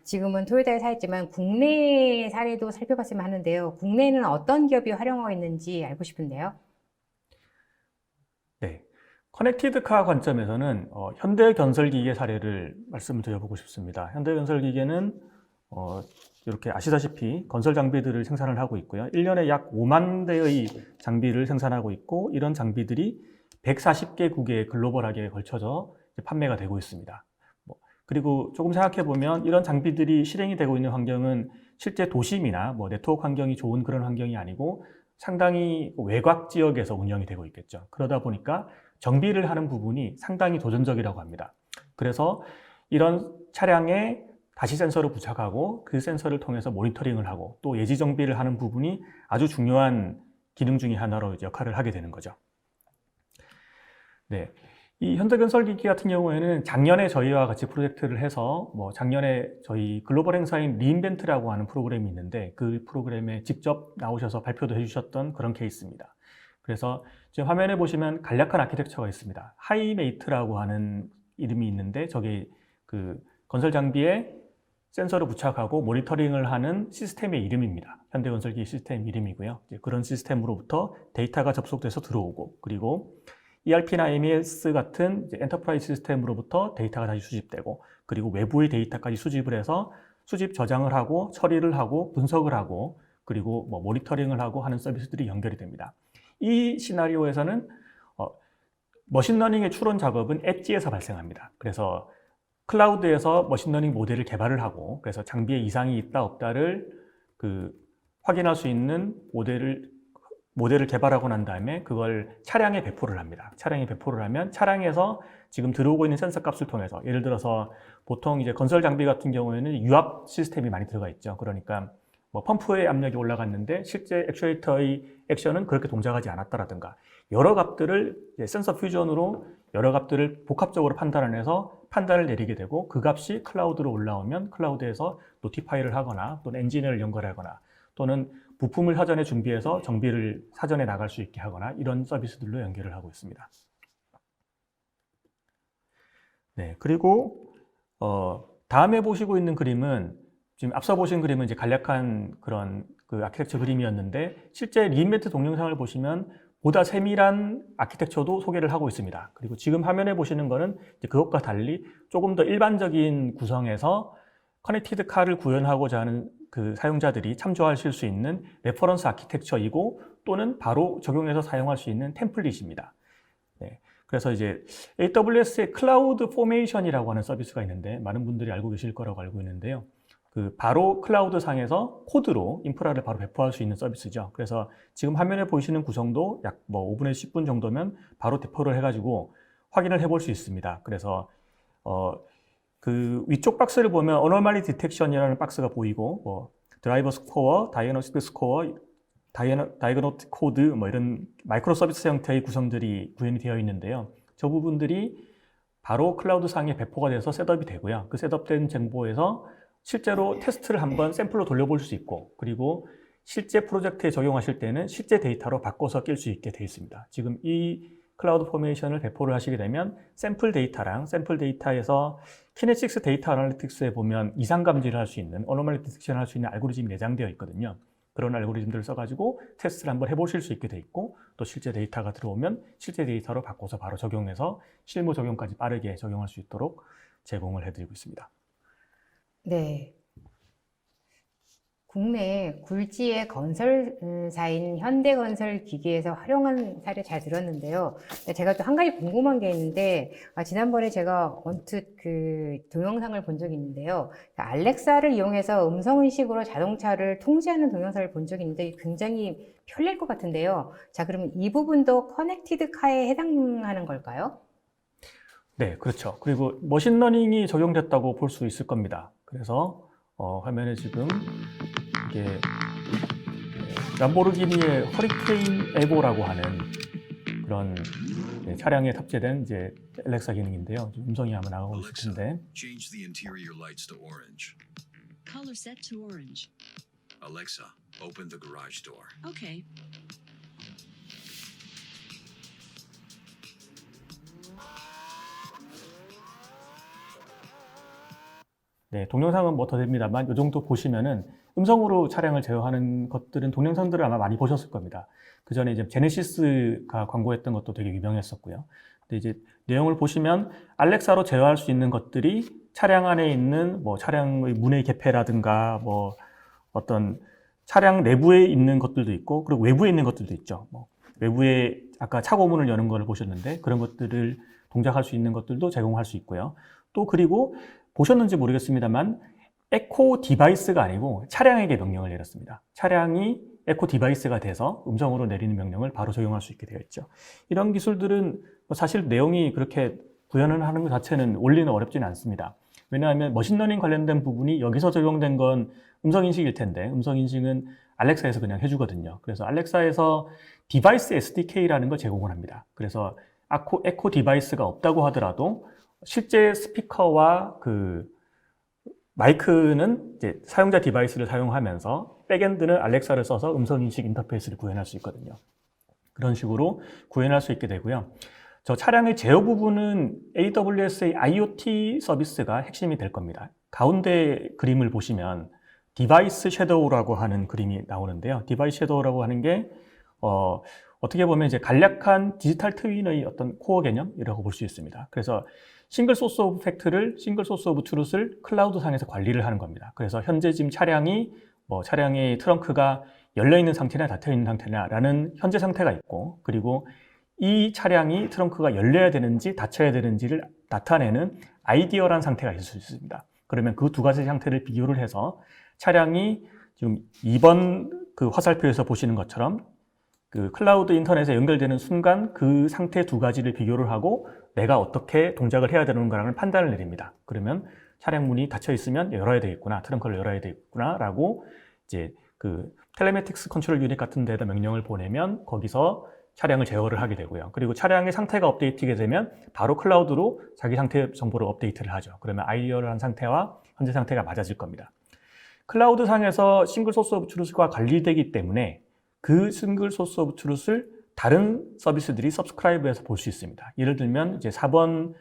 지금은 토요타에 사했지만 국내 사례도 살펴봤으면 하는데요. 국내에는 어떤 기업이 활용하고 있는지 알고 싶은데요. 네, 커넥티드카 관점에서는 현대건설기계 사례를 말씀을 드려보고 싶습니다. 현대건설기계는 이렇게 아시다시피 건설 장비들을 생산을 하고 있고요. 1년에 약 5만 대의 장비를 생산하고 있고 이런 장비들이 140개국에 글로벌하게 걸쳐져 판매가 되고 있습니다. 그리고 조금 생각해 보면 이런 장비들이 실행이 되고 있는 환경은 실제 도심이나 네트워크 환경이 좋은 그런 환경이 아니고 상당히 외곽 지역에서 운영이 되고 있겠죠. 그러다 보니까 정비를 하는 부분이 상당히 도전적이라고 합니다. 그래서 이런 차량에 다시 센서를 부착하고 그 센서를 통해서 모니터링을 하고 또 예지 정비를 하는 부분이 아주 중요한 기능 중에 하나로 역할을 하게 되는 거죠. 네, 이 현대건설기기 같은 경우에는 작년에 저희와 같이 프로젝트를 해서 작년에 저희 글로벌 행사인 리인벤트라고 하는 프로그램이 있는데 그 프로그램에 직접 나오셔서 발표도 해주셨던 그런 케이스입니다. 그래서 지금 화면에 보시면 간략한 아키텍처가 있습니다. 하이메이트라고 하는 이름이 있는데 저게 그 건설 장비에 센서를 부착하고 모니터링을 하는 시스템의 이름입니다. 현대건설기 시스템 이름이고요. 이제 그런 시스템으로부터 데이터가 접속돼서 들어오고, 그리고 ERP나 MES 같은 이제 엔터프라이즈 시스템으로부터 데이터가 다시 수집되고, 그리고 외부의 데이터까지 수집을 해서 수집 저장을 하고 처리를 하고 분석을 하고, 그리고 뭐 모니터링을 하고 하는 서비스들이 연결이 됩니다. 이 시나리오에서는 머신러닝의 추론 작업은 엣지에서 발생합니다. 그래서 클라우드에서 머신러닝 모델을 개발을 하고, 그래서 장비에 이상이 있다 없다를 확인할 수 있는 모델을 개발하고 난 다음에 그걸 차량에 배포를 합니다. 차량에 배포를 하면 차량에서 지금 들어오고 있는 센서 값을 통해서, 예를 들어서 보통 이제 건설 장비 같은 경우에는 유압 시스템이 많이 들어가 있죠. 그러니까 뭐 펌프의 압력이 올라갔는데 실제 액추에이터의 액션은 그렇게 동작하지 않았다라든가, 여러 값들을 센서 퓨전으로 여러 값들을 복합적으로 판단해서 판단을 내리게 되고, 그 값이 클라우드로 올라오면 클라우드에서 노티파이를 하거나 또는 엔지니어를 연결하거나 또는 부품을 사전에 준비해서 정비를 사전에 나갈 수 있게 하거나 이런 서비스들로 연결을 하고 있습니다. 네, 그리고 다음에 보시고 있는 그림은, 지금 앞서 보신 그림은 이제 간략한 그런 아키텍처 그림이었는데, 실제 리인벤트 동영상을 보시면 보다 세밀한 아키텍처도 소개를 하고 있습니다. 그리고 지금 화면에 보시는 거는 이제 그것과 달리 조금 더 일반적인 구성에서 커넥티드 카를 구현하고자 하는 사용자들이 참조하실 수 있는 레퍼런스 아키텍처이고, 또는 바로 적용해서 사용할 수 있는 템플릿입니다. 네. 그래서 이제 AWS의 클라우드 포메이션이라고 하는 서비스가 있는데, 많은 분들이 알고 계실 거라고 알고 있는데요. 바로 클라우드 상에서 코드로 인프라를 바로 배포할 수 있는 서비스죠. 그래서 지금 화면에 보이시는 구성도 약 5분에서 10분 정도면 바로 배포를 해가지고 확인을 해볼 수 있습니다. 그래서 위쪽 박스를 보면 어노멀리 디텍션이라는 박스가 보이고, 드라이버 스코어, 다이어노스틱 스코어, 다이그노틱 코드, 이런 마이크로 서비스 형태의 구성들이 구현이 되어 있는데요. 저 부분들이 바로 클라우드 상에 배포가 돼서 셋업이 되고요. 그 셋업된 정보에서 실제로 테스트를 한번 샘플로 돌려볼 수 있고, 그리고 실제 프로젝트에 적용하실 때는 실제 데이터로 바꿔서 낄 수 있게 되어 있습니다. 지금 이 클라우드 포메이션을 배포를 하시게 되면 샘플 데이터랑 샘플 데이터에서 키네틱스 데이터 아날리틱스에 보면 이상 감지를 할 수 있는, 어노멀리 디텍션을 할 수 있는 알고리즘이 내장되어 있거든요. 그런 알고리즘들을 써가지고 테스트를 한번 해보실 수 있게 돼 있고, 또 실제 데이터가 들어오면 실제 데이터로 바꿔서 바로 적용해서 실무 적용까지 빠르게 적용할 수 있도록 제공을 해드리고 있습니다. 네. 국내 굴지의 건설사인 현대건설기기에서 활용한 사례 잘 들었는데요. 제가 또 한 가지 궁금한 게 있는데, 지난번에 제가 언뜻 동영상을 본 적이 있는데요. 알렉사를 이용해서 음성인식으로 자동차를 통제하는 동영상을 본 적이 있는데 굉장히 편리할 것 같은데요. 자, 그러면 이 부분도 커넥티드 카에 해당하는 걸까요? 네, 그렇죠. 그리고 머신러닝이 적용됐다고 볼 수 있을 겁니다. 그래서 화면에 지금 이게 람보르기니의 허리케인 에보라고 하는 그런 차량에 탑재된 이제 알렉사 기능인데요. 음성이 아마 나가고 있을 텐데. Change the interior lights to orange. Color set to orange. Alexa, open the garage door. Okay. 네, 동영상은 뭐 더 됩니다만 이 정도 보시면은 음성으로 차량을 제어하는 것들은 동영상들을 아마 많이 보셨을 겁니다. 그 전에 이제 제네시스가 광고했던 것도 되게 유명했었고요. 근데 이제 내용을 보시면 알렉사로 제어할 수 있는 것들이 차량 안에 있는 차량의 문의 개폐라든가 어떤 차량 내부에 있는 것들도 있고, 그리고 외부에 있는 것들도 있죠. 외부에 아까 차고문을 여는 걸 보셨는데 그런 것들을 동작할 수 있는 것들도 제공할 수 있고요. 또 그리고 보셨는지 모르겠습니다만 에코 디바이스가 아니고 차량에게 명령을 내렸습니다. 차량이 에코 디바이스가 돼서 음성으로 내리는 명령을 바로 적용할 수 있게 되어 있죠. 이런 기술들은 사실 내용이 그렇게 구현을 하는 것 자체는 원리는 어렵지는 않습니다. 왜냐하면 머신러닝 관련된 부분이 여기서 적용된 건 음성인식일 텐데, 음성인식은 알렉사에서 그냥 해주거든요. 그래서 알렉사에서 디바이스 SDK라는 걸 제공을 합니다. 그래서 에코 디바이스가 없다고 하더라도 실제 스피커와 마이크는 이제 사용자 디바이스를 사용하면서 백엔드는 알렉사를 써서 음성인식 인터페이스를 구현할 수 있거든요. 그런 식으로 구현할 수 있게 되고요. 저 차량의 제어 부분은 AWS의 IoT 서비스가 핵심이 될 겁니다. 가운데 그림을 보시면 디바이스 섀도우라고 하는 그림이 나오는데요. 디바이스 섀도우라고 하는 게 어떻게 보면 이제 간략한 디지털 트윈의 어떤 코어 개념이라고 볼 수 있습니다. 그래서 싱글 소스 오브 팩트를, 싱글 소스 오브 트루스를 클라우드 상에서 관리를 하는 겁니다. 그래서 현재 지금 차량의 트렁크가 열려 있는 상태나 닫혀 있는 상태냐라는 현재 상태가 있고, 그리고 이 차량이 트렁크가 열려야 되는지 닫혀야 되는지를 나타내는 아이디어란 상태가 있을 수 있습니다. 그러면 그 두 가지 상태를 비교를 해서 차량이 지금 2번 그 화살표에서 보시는 것처럼 그 클라우드 인터넷에 연결되는 순간 그 상태 두 가지를 비교를 하고 내가 어떻게 동작을 해야 되는가라는 판단을 내립니다. 그러면 차량 문이 닫혀 있으면 열어야 되겠구나, 트렁크를 열어야 되겠구나라고 이제 그 텔레매틱스 컨트롤 유닛 같은 데다 명령을 보내면 거기서 차량을 제어를 하게 되고요. 그리고 차량의 상태가 업데이트가 되면 바로 클라우드로 자기 상태 정보를 업데이트를 하죠. 그러면 아이디어한 상태와 현재 상태가 맞아질 겁니다. 클라우드 상에서 싱글 소스 오브 트루스가 관리되기 때문에 그 싱글 소스 오브 트루스를 다른 서비스들이 서브스크라이브해서 볼 수 있습니다. 예를 들면 이제 4번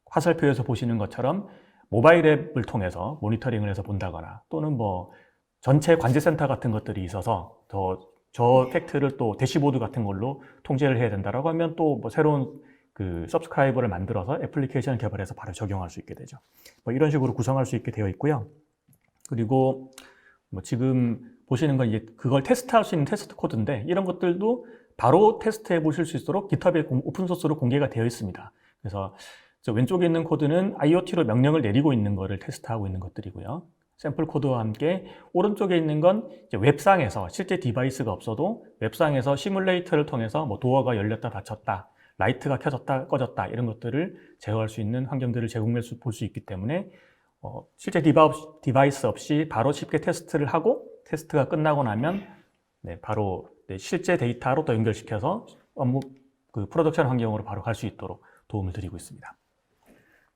화살표에서 보시는 것처럼 모바일 앱을 통해서 모니터링을 해서 본다거나, 또는 뭐 전체 관제센터 같은 것들이 있어서 저 팩트를 또 대시보드 같은 걸로 통제를 해야 된다라고 하면 또 뭐 새로운 그 서브스크라이버를 만들어서 애플리케이션을 개발해서 바로 적용할 수 있게 되죠. 뭐 이런 식으로 구성할 수 있게 되어 있고요. 그리고 뭐 지금 보시는 건 이제 그걸 테스트할 수 있는 테스트 코드인데, 이런 것들도 바로 테스트해 보실 수 있도록 GitHub에 오픈소스로 공개가 되어 있습니다. 그래서 저 왼쪽에 있는 코드는 IoT로 명령을 내리고 있는 거를 테스트하고 있는 것들이고요. 샘플 코드와 함께 오른쪽에 있는 건 이제 웹상에서 실제 디바이스가 없어도 웹상에서 시뮬레이터를 통해서 뭐 도어가 열렸다 닫혔다, 라이트가 켜졌다 꺼졌다 이런 것들을 제어할 수 있는 환경들을 제공해 볼 수 있기 때문에 실제 디바이스 없이 바로 쉽게 테스트를 하고, 테스트가 끝나고 나면 바로 실제 데이터로 또 연결시켜서 업무 그 프로덕션 환경으로 바로 갈 수 있도록 도움을 드리고 있습니다.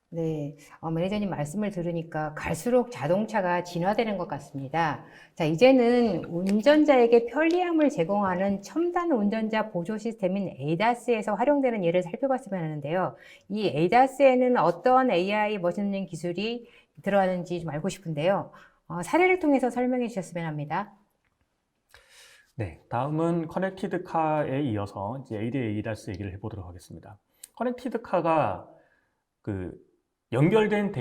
네, 매니저님 말씀을 들으니까 갈수록 자동차가 진화되는 것 같습니다. 자, 이제는 운전자에게 편리함을 제공하는 첨단 운전자 보조 시스템인 ADAS에서 활용되는 예를 살펴봤으면 하는데요. 이 ADAS에는 어떤 AI 머신러닝 기술이 들어가는지 좀 알고 싶은데요. 사례를 통해서 설명해 주셨으면 합니다. 네, 다음은 커넥티드 카에 이어서 이제 ADAS 얘기를 해보도록 하겠습니다. 커넥티드 카가 그 연결된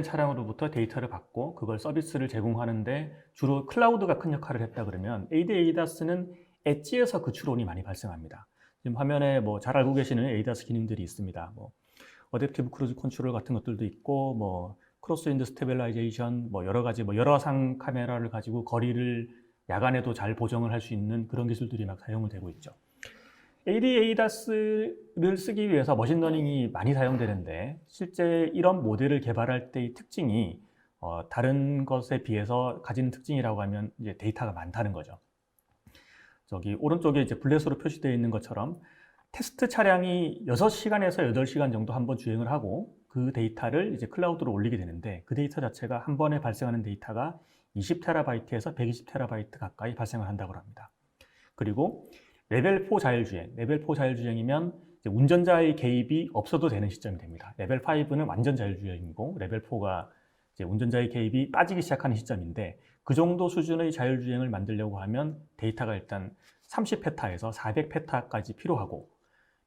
차량으로부터 데이터를 받고 그걸 서비스를 제공하는데 주로 클라우드가 큰 역할을 했다 그러면, ADAS는 엣지에서 그 추론이 많이 발생합니다. 지금 화면에 뭐 잘 알고 계시는 ADAS 기능들이 있습니다. 뭐 어댑티브 크루즈 컨트롤 같은 것들도 있고, 뭐 크로스 윈드 스테빌라이제이션, 뭐 여러 가지 뭐 열화상 카메라를 가지고 거리를 야간에도 잘 보정을 할 수 있는 그런 기술들이 막 사용을 되고 있죠. ADAS를 쓰기 위해서 머신러닝이 많이 사용되는데, 실제 이런 모델을 개발할 때의 특징이 다른 것에 비해서 가지는 특징이라고 하면 이제 데이터가 많다는 거죠. 저기 오른쪽에 이제 블렛으로 표시되어 있는 것처럼 테스트 차량이 6시간에서 8시간 정도 한번 주행을 하고 그 데이터를 이제 클라우드로 올리게 되는데, 그 데이터 자체가 한 번에 발생하는 데이터가 20TB에서 120TB 가까이 발생을 한다고 합니다. 그리고 레벨 4 자율주행, 레벨 4 자율주행이면 이제 운전자의 개입이 없어도 되는 시점이 됩니다. 레벨 5는 완전 자율주행이고, 레벨 4가 이제 운전자의 개입이 빠지기 시작하는 시점인데, 그 정도 수준의 자율주행을 만들려고 하면 데이터가 일단 30페타에서 400페타까지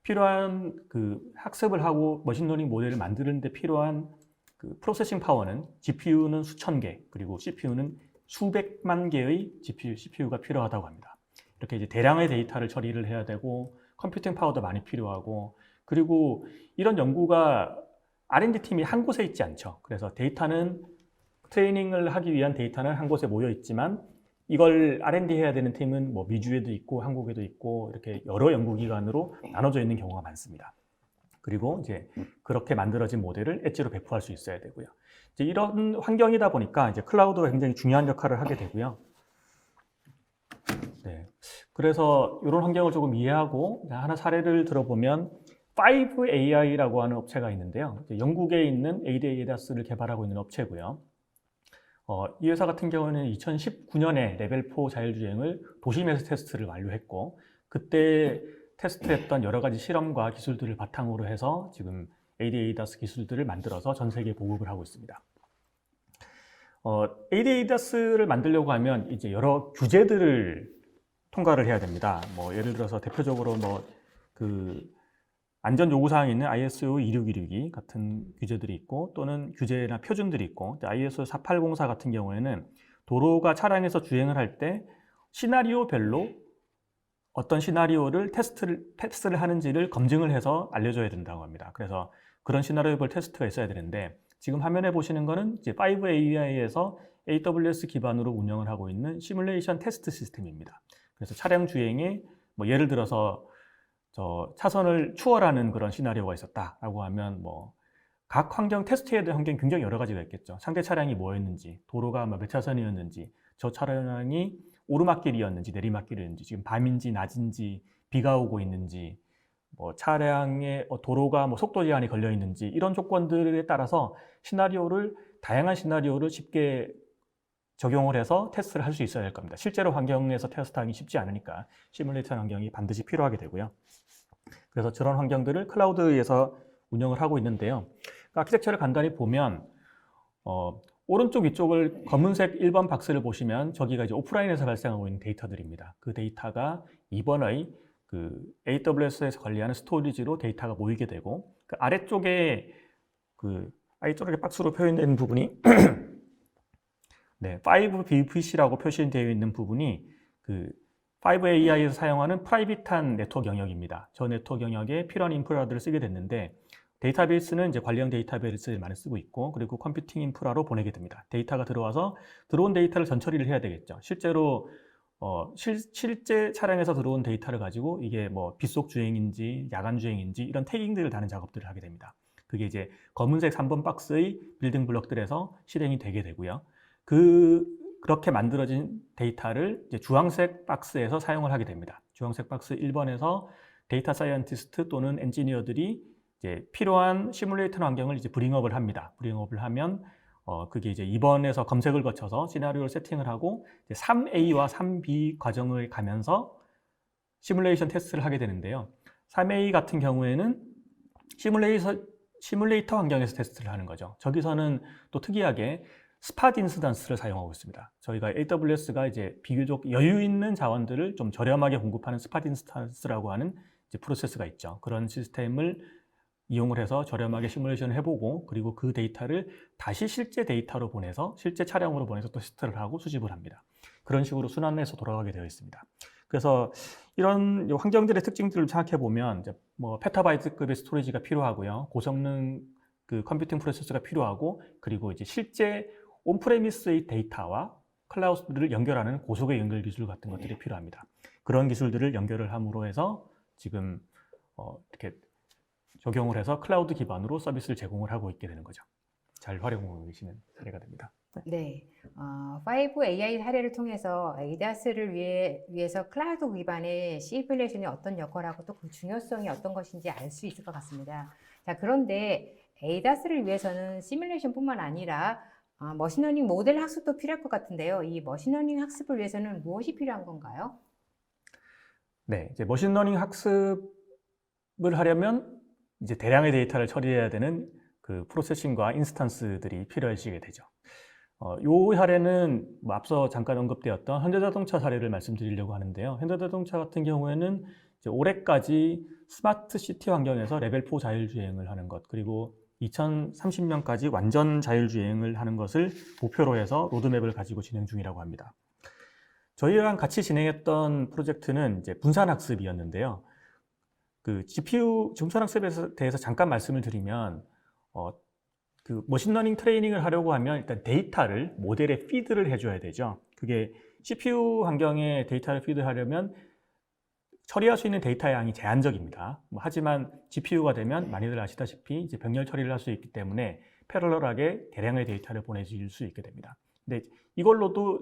필요한 그 학습을 하고 머신러닝 모델을 만드는 데 필요한 그 프로세싱 파워는 GPU는 수천 개, 그리고 CPU는 수백만 개의 CPU가 필요하다고 합니다. 이렇게 이제 대량의 데이터를 처리를 해야 되고, 컴퓨팅 파워도 많이 필요하고, 그리고 이런 연구가 R&D 팀이 한 곳에 있지 않죠. 그래서 트레이닝을 하기 위한 데이터는 한 곳에 모여 있지만, 이걸 R&D 해야 되는 팀은 뭐 미주에도 있고 한국에도 있고 이렇게 여러 연구기관으로 나눠져 있는 경우가 많습니다. 그리고 이제 그렇게 만들어진 모델을 엣지로 배포할 수 있어야 되고요. 이제 이런 환경이다 보니까 이제 클라우드가 굉장히 중요한 역할을 하게 되고요. 네. 그래서 이런 환경을 조금 이해하고 하나 사례를 들어보면 5AI라고 하는 업체가 있는데요. 영국에 있는 ADAS를 개발하고 있는 업체고요. 이 회사 같은 경우는 2019년에 레벨 4 자율주행을 도심에서 테스트를 완료했고, 그때 테스트했던 여러 가지 실험과 기술들을 바탕으로 해서 지금 ADAS 기술들을 만들어서 전 세계에 보급을 하고 있습니다. ADAS를 만들려고 하면 이제 여러 규제들을 통과를 해야 됩니다. 뭐 예를 들어서 대표적으로 뭐 그 안전 요구 사항이 있는 ISO 26262 같은 규제들이 있고 또는 규제나 표준들이 있고 ISO 4804 같은 경우에는 도로가 차량에서 주행을 할 때 시나리오별로 어떤 시나리오를 테스트를 하는지를 검증을 해서 알려줘야 된다고 합니다. 그래서 그런 시나리오별 테스트가 있어야 되는데 지금 화면에 보시는 거는 이제 5AI에서 AWS 기반으로 운영을 하고 있는 시뮬레이션 테스트 시스템입니다. 그래서 차량 주행에 뭐 예를 들어서 저 차선을 추월하는 그런 시나리오가 있었다라고 하면 뭐 각 환경 테스트해야 될 환경이 굉장히 여러 가지가 있겠죠. 상대 차량이 뭐였는지, 도로가 몇 차선이었는지, 저 차량이 오르막길이었는지 내리막길이었는지, 지금 밤인지 낮인지, 비가 오고 있는지, 뭐 차량의 도로가 뭐 속도 제한이 걸려 있는지 이런 조건들에 따라서 다양한 시나리오를 쉽게 적용을 해서 테스트를 할 수 있어야 할 겁니다. 실제로 환경에서 테스트하기 쉽지 않으니까 시뮬레이터 환경이 반드시 필요하게 되고요. 그래서 저런 환경들을 클라우드에서 운영을 하고 있는데요. 아키텍처를 간단히 보면 오른쪽 위쪽을 검은색 1번 박스를 보시면 저기가 이제 오프라인에서 발생하고 있는 데이터들입니다. 그 데이터가 이번의 그 AWS에서 관리하는 스토리지로 데이터가 모이게 되고 그 아래쪽에 그 아래쪽에 박스로 표현된 부분이 네, 5VPC라고 표시되어 있는 부분이 그 5AI에서 사용하는 프라이빗한 네트워크 영역입니다. 저 네트워크 영역에 필요한 인프라들을 쓰게 됐는데 데이터베이스는 이제 관련 데이터베이스를 많이 쓰고 있고 그리고 컴퓨팅 인프라로 보내게 됩니다. 데이터가 들어와서 들어온 데이터를 전처리를 해야 되겠죠. 실제로 실제 차량에서 들어온 데이터를 가지고 이게 뭐 빗속 주행인지 야간 주행인지 이런 태깅들을 다는 작업들을 하게 됩니다. 그게 이제 검은색 3번 박스의 빌딩 블록들에서 실행이 되게 되고요. 그렇게 만들어진 데이터를 이제 주황색 박스에서 사용을 하게 됩니다. 주황색 박스 1번에서 데이터 사이언티스트 또는 엔지니어들이 이제 필요한 시뮬레이터 환경을 이제 브링업을 합니다. 브링업을 하면 그게 이제 2번에서 검색을 거쳐서 시나리오를 세팅을 하고 이제 3A와 3B 과정을 가면서 시뮬레이션 테스트를 하게 되는데요. 3A 같은 경우에는 시뮬레이터 환경에서 테스트를 하는 거죠. 저기서는 또 특이하게 스팟 인스턴스를 사용하고 있습니다. 저희가 AWS가 이제 비교적 여유 있는 자원들을 좀 저렴하게 공급하는 스팟 인스턴스라고 하는 이제 프로세스가 있죠. 그런 시스템을 이용을 해서 저렴하게 시뮬레이션을 해보고 그리고 그 데이터를 다시 실제 데이터로 보내서 실제 차량으로 보내서 또 테스트를 하고 수집을 합니다. 그런 식으로 순환해서 돌아가게 되어 있습니다. 그래서 이런 환경들의 특징들을 생각해 보면 뭐 페타바이트급의 스토리지가 필요하고요, 고성능 그 컴퓨팅 프로세스가 필요하고 그리고 이제 실제 온프레미스의 데이터와 클라우드를 연결하는 고속의 연결 기술 같은 것들이 필요합니다. 그런 기술들을 연결을 함으로 해서 지금 이렇게 적용을 해서 클라우드 기반으로 서비스를 제공을 하고 있게 되는 거죠. 잘 활용하고 계시는 사례가 됩니다. 네, 5AI 사례를 통해서 ADAS를 위해서 클라우드 기반의 시뮬레이션이 어떤 역할하고 또 그 중요성이 어떤 것인지 알 수 있을 것 같습니다. 자, 그런데 ADAS를 위해서는 시뮬레이션뿐만 아니라 머신러닝 모델 학습도 필요할 것 같은데요. 이 머신러닝 학습을 위해서는 무엇이 필요한 건가요? 네, 이제 머신러닝 학습을 하려면 이제 대량의 데이터를 처리해야 되는 그 프로세싱과 인스턴스들이 필요해지게 되죠. 이 사례는 뭐 앞서 잠깐 언급되었던 현대자동차 사례를 말씀드리려고 하는데요. 현대자동차 같은 경우에는 이제 올해까지 스마트 시티 환경에서 레벨 4 자율주행을 하는 것, 그리고 2030년까지 완전 자율주행을 하는 것을 목표로 해서 로드맵을 가지고 진행 중이라고 합니다. 저희랑 같이 진행했던 프로젝트는 이제 분산학습이었는데요. 그 GPU 분산학습에 대해서 잠깐 말씀을 드리면, 그 머신러닝 트레이닝을 하려고 하면 일단 데이터를 모델에 피드를 해줘야 되죠. 그게 CPU 환경에 데이터를 피드하려면 처리할 수 있는 데이터의 양이 제한적입니다. 하지만 GPU가 되면 많이들 아시다시피 이제 병렬 처리를 할 수 있기 때문에 패러럴하게 대량의 데이터를 보내줄 수 있게 됩니다. 근데 이걸로도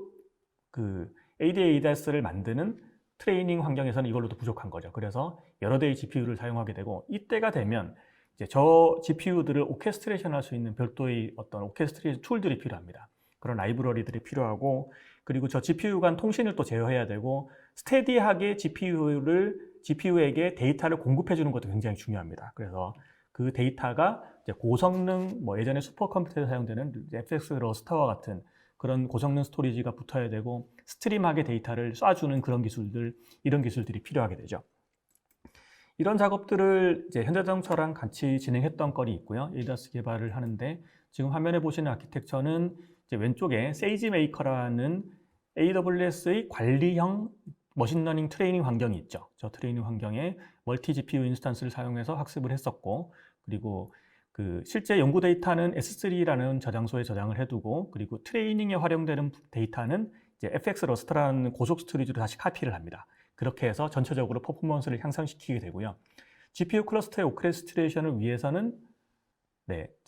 그 ADAS를 만드는 트레이닝 환경에서는 이걸로도 부족한 거죠. 그래서 여러 대의 GPU를 사용하게 되고 이때가 되면 이제 저 GPU들을 오케스트레이션 할 수 있는 별도의 어떤 오케스트레이션 툴들이 필요합니다. 그런 라이브러리들이 필요하고 그리고 저 GPU 간 통신을 또 제어해야 되고 스테디하게 GPU에게 데이터를 공급해 주는 것도 굉장히 중요합니다. 그래서 그 데이터가 이제 고성능, 뭐 예전에 슈퍼컴퓨터에 사용되는 FX 러스터와 같은 그런 고성능 스토리지가 붙어야 되고 스트림하게 데이터를 쏴주는 그런 기술들, 이런 기술들이 필요하게 되죠. 이런 작업들을 이제 현대자동차랑 같이 진행했던 건이 있고요. ADAS 개발을 하는데 지금 화면에 보시는 아키텍처는 이제 왼쪽에 세이지메이커라는 AWS의 관리형 머신러닝 트레이닝 환경이 있죠. 저 트레이닝 환경에 멀티 GPU 인스턴스를 사용해서 학습을 했었고, 그리고 그 실제 연구 데이터는 S3라는 저장소에 저장을 해두고, 그리고 트레이닝에 활용되는 데이터는 이제 FX 러스터라는 고속 스토리지로 다시 카피를 합니다. 그렇게 해서 전체적으로 퍼포먼스를 향상시키게 되고요. GPU 클러스터의 오케스트레이션을 위해서는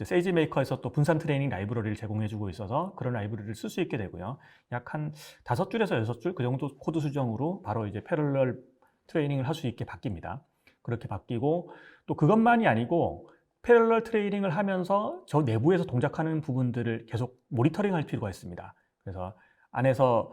세이지 메이커에서 또 분산 트레이닝 라이브러리를 제공해주고 있어서 그런 라이브러리를 쓸 수 있게 되고요. 약 한 5줄에서 6줄 그 정도 코드 수정으로 바로 이제 패럴럴 트레이닝을 할 수 있게 바뀝니다. 그렇게 바뀌고 또 그것만이 아니고 패럴럴 트레이닝을 하면서 저 내부에서 동작하는 부분들을 계속 모니터링할 필요가 있습니다. 그래서 안에서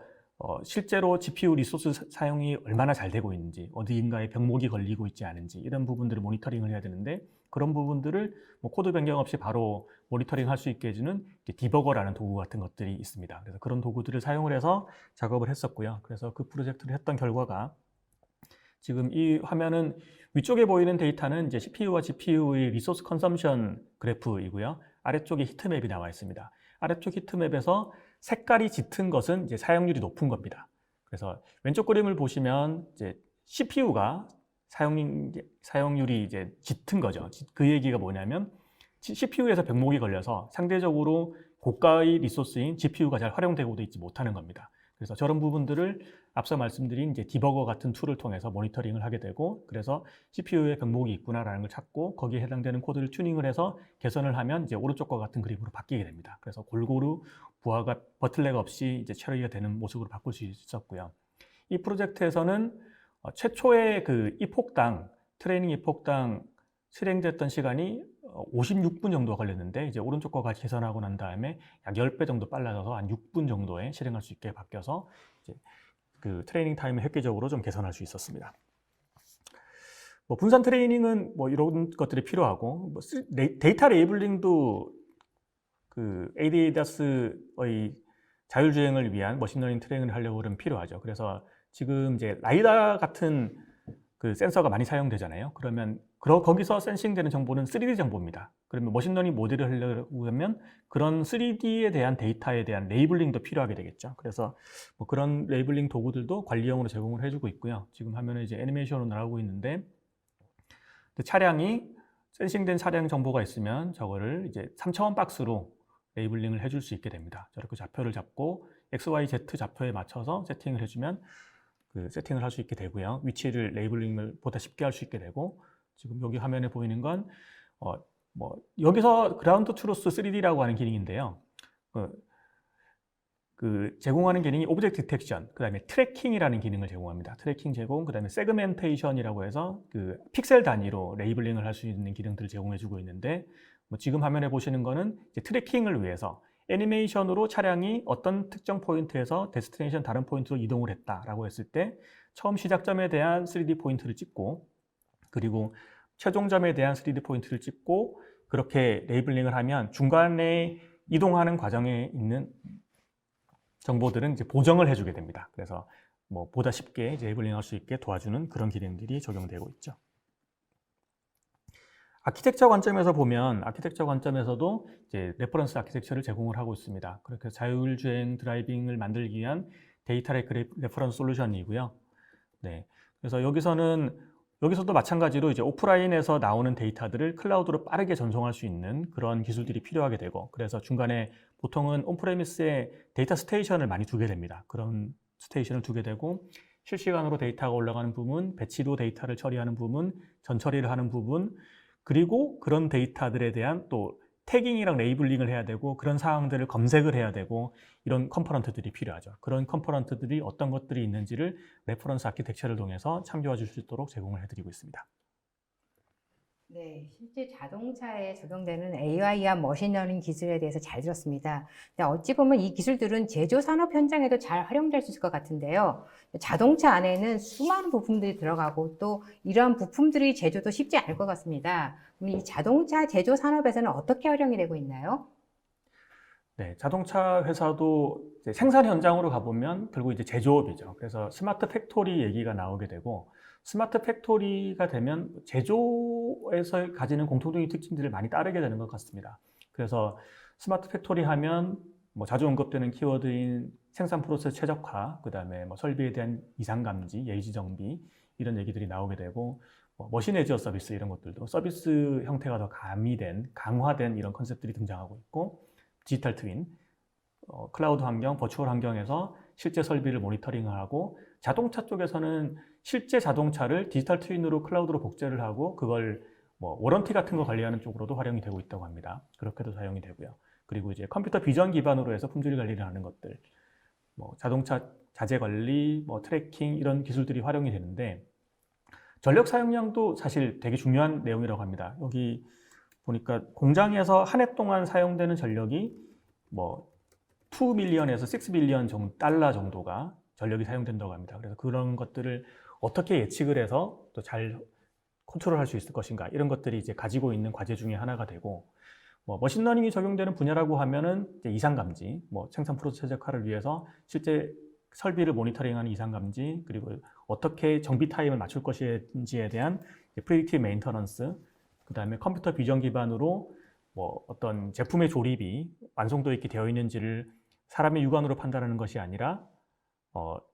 실제로 GPU 리소스 사용이 얼마나 잘 되고 있는지, 어디인가에 병목이 걸리고 있지 않은지 이런 부분들을 모니터링을 해야 되는데 그런 부분들을 뭐 코드 변경 없이 바로 모니터링 할 수 있게 해주는 디버거라는 도구 같은 것들이 있습니다. 그래서 그런 도구들을 사용을 해서 작업을 했었고요. 그래서 그 프로젝트를 했던 결과가 지금 이 화면은 위쪽에 보이는 데이터는 이제 CPU와 GPU의 리소스 컨섬션 그래프이고요. 아래쪽에 히트맵이 나와 있습니다. 아래쪽 히트맵에서 색깔이 짙은 것은 이제 사용률이 높은 겁니다. 그래서 왼쪽 그림을 보시면 이제 CPU가 사용률이 이제 짙은 거죠. 그 얘기가 뭐냐면 CPU에서 병목이 걸려서 상대적으로 고가의 리소스인 GPU가 잘 활용되고 있지 못하는 겁니다. 그래서 저런 부분들을 앞서 말씀드린 이제 디버거 같은 툴을 통해서 모니터링을 하게 되고, 그래서 CPU에 병목이 있구나라는 걸 찾고 거기에 해당되는 코드를 튜닝을 해서 개선을 하면 이제 오른쪽과 같은 그림으로 바뀌게 됩니다. 그래서 골고루 부하가 버틀렉 없이 이제 처리가 되는 모습으로 바꿀 수 있었고요. 이 프로젝트에서는 최초의 그 이폭당 트레이닝 이폭당 실행됐던 시간이 56분 정도가 걸렸는데 이제 오른쪽과 같이 개선하고 난 다음에 약 10배 정도 빨라져서 한 6분 정도에 실행할 수 있게 바뀌어서 이제 그 트레이닝 타임을 획기적으로 좀 개선할 수 있었습니다. 뭐 분산 트레이닝은 뭐 이런 것들이 필요하고 뭐 데이터 레이블링도 그 ADAS의 자율주행을 위한 머신러닝 트레이닝을 하려고 그러면 필요하죠. 그래서 지금 이제 라이다 같은 그 센서가 많이 사용되잖아요. 그러면 거기서 센싱되는 정보는 3D 정보입니다. 그러면 머신러닝 모델을 하려고 하면 그런 3D에 대한 데이터에 대한 레이블링도 필요하게 되겠죠. 그래서 뭐 그런 레이블링 도구들도 관리형으로 제공을 해주고 있고요. 지금 화면에 이제 애니메이션으로 나오고 있는데 차량이 센싱된 차량 정보가 있으면 저거를 이제 3차원 박스로 레이블링을 해줄 수 있게 됩니다. 저렇게 좌표를 잡고 XYZ 좌표에 맞춰서 세팅을 해주면 그 세팅을 할 수 있게 되고요. 위치를 레이블링을 보다 쉽게 할 수 있게 되고, 지금 여기 화면에 보이는 건 뭐 여기서 그라운드 트루스 3D라고 하는 기능인데요. 그 제공하는 기능이 오브젝트 디텍션, 그다음에 트래킹이라는 기능을 제공합니다. 트래킹 제공, 그다음에 세그멘테이션이라고 해서 그 픽셀 단위로 레이블링을 할 수 있는 기능들을 제공해주고 있는데, 뭐 지금 화면에 보시는 거는 이제 트래킹을 위해서 애니메이션으로 차량이 어떤 특정 포인트에서 데스티네이션 다른 포인트로 이동을 했다라고 했을 때 처음 시작점에 대한 3D 포인트를 찍고, 그리고 최종점에 대한 3D 포인트를 찍고, 그렇게 레이블링을 하면 중간에 이동하는 과정에 있는 정보들은 이제 보정을 해주게 됩니다. 그래서 뭐 보다 쉽게 이제 레이블링할 수 있게 도와주는 그런 기능들이 적용되고 있죠. 아키텍처 관점에서 보면 아키텍처 관점에서도 이제 레퍼런스 아키텍처를 제공을 하고 있습니다. 그렇게 자율주행 드라이빙을 만들기 위한 데이터 레퍼런스 솔루션이고요. 네. 그래서 여기서도 마찬가지로 이제 오프라인에서 나오는 데이터들을 클라우드로 빠르게 전송할 수 있는 그런 기술들이 필요하게 되고, 그래서 중간에 보통은 온프레미스에 데이터 스테이션을 많이 두게 됩니다. 그런 스테이션을 두게 되고, 실시간으로 데이터가 올라가는 부분, 배치도 데이터를 처리하는 부분, 전처리를 하는 부분, 그리고 그런 데이터들에 대한 또 태깅이랑 레이블링을 해야 되고, 그런 사항들을 검색을 해야 되고, 이런 컴포넌트들이 필요하죠. 그런 컴포넌트들이 어떤 것들이 있는지를 레퍼런스 아키텍처를 통해서 참조해 줄 수 있도록 제공을 해드리고 있습니다. 네, 실제 자동차에 적용되는 AI와 머신러닝 기술에 대해서 잘 들었습니다. 근데 어찌 보면 이 기술들은 제조 산업 현장에도 잘 활용될 수 있을 것 같은데요. 자동차 안에는 수많은 부품들이 들어가고 또 이러한 부품들이 제조도 쉽지 않을 것 같습니다. 그럼 이 자동차 제조 산업에서는 어떻게 활용이 되고 있나요? 네, 자동차 회사도 이제 생산 현장으로 가보면 결국 이제 제조업이죠. 그래서 스마트 팩토리 얘기가 나오게 되고, 스마트 팩토리가 되면 제조에서 가지는 공통적인 특징들을 많이 따르게 되는 것 같습니다. 그래서 스마트 팩토리 하면 뭐 자주 언급되는 키워드인 생산 프로세스 최적화, 그 다음에 뭐 설비에 대한 이상 감지, 예지 정비 이런 얘기들이 나오게 되고, 뭐 머신 에지어 서비스 이런 것들도 서비스 형태가 더 가미된, 강화된 이런 컨셉들이 등장하고 있고, 디지털 트윈, 클라우드 환경, 버추얼 환경에서 실제 설비를 모니터링하고, 자동차 쪽에서는 실제 자동차를 디지털 트윈으로 클라우드로 복제를 하고 그걸 뭐 워런티 같은 거 관리하는 쪽으로도 활용이 되고 있다고 합니다. 그렇게도 사용이 되고요. 그리고 이제 컴퓨터 비전 기반으로 해서 품질 관리를 하는 것들, 뭐 자동차 자재 관리, 뭐 트래킹 이런 기술들이 활용이 되는데, 전력 사용량도 사실 되게 중요한 내용이라고 합니다. 여기 보니까 공장에서 한 해 동안 사용되는 전력이 뭐 2 밀리언에서 6 밀리언 달러 정도가 전력이 사용된다고 합니다. 그래서 그런 것들을 어떻게 예측을 해서 또 잘 컨트롤할 수 있을 것인가, 이런 것들이 이제 가지고 있는 과제 중에 하나가 되고, 뭐 머신러닝이 적용되는 분야라고 하면은 이제 이상 감지, 뭐 생산 프로세스 최적화를 위해서 실제 설비를 모니터링하는 이상 감지, 그리고 어떻게 정비 타임을 맞출 것인지에 대한 프리딕티브 메인터넌스, 그 다음에 컴퓨터 비전 기반으로 뭐 어떤 제품의 조립이 완성도 있게 되어 있는지를 사람의 육안으로 판단하는 것이 아니라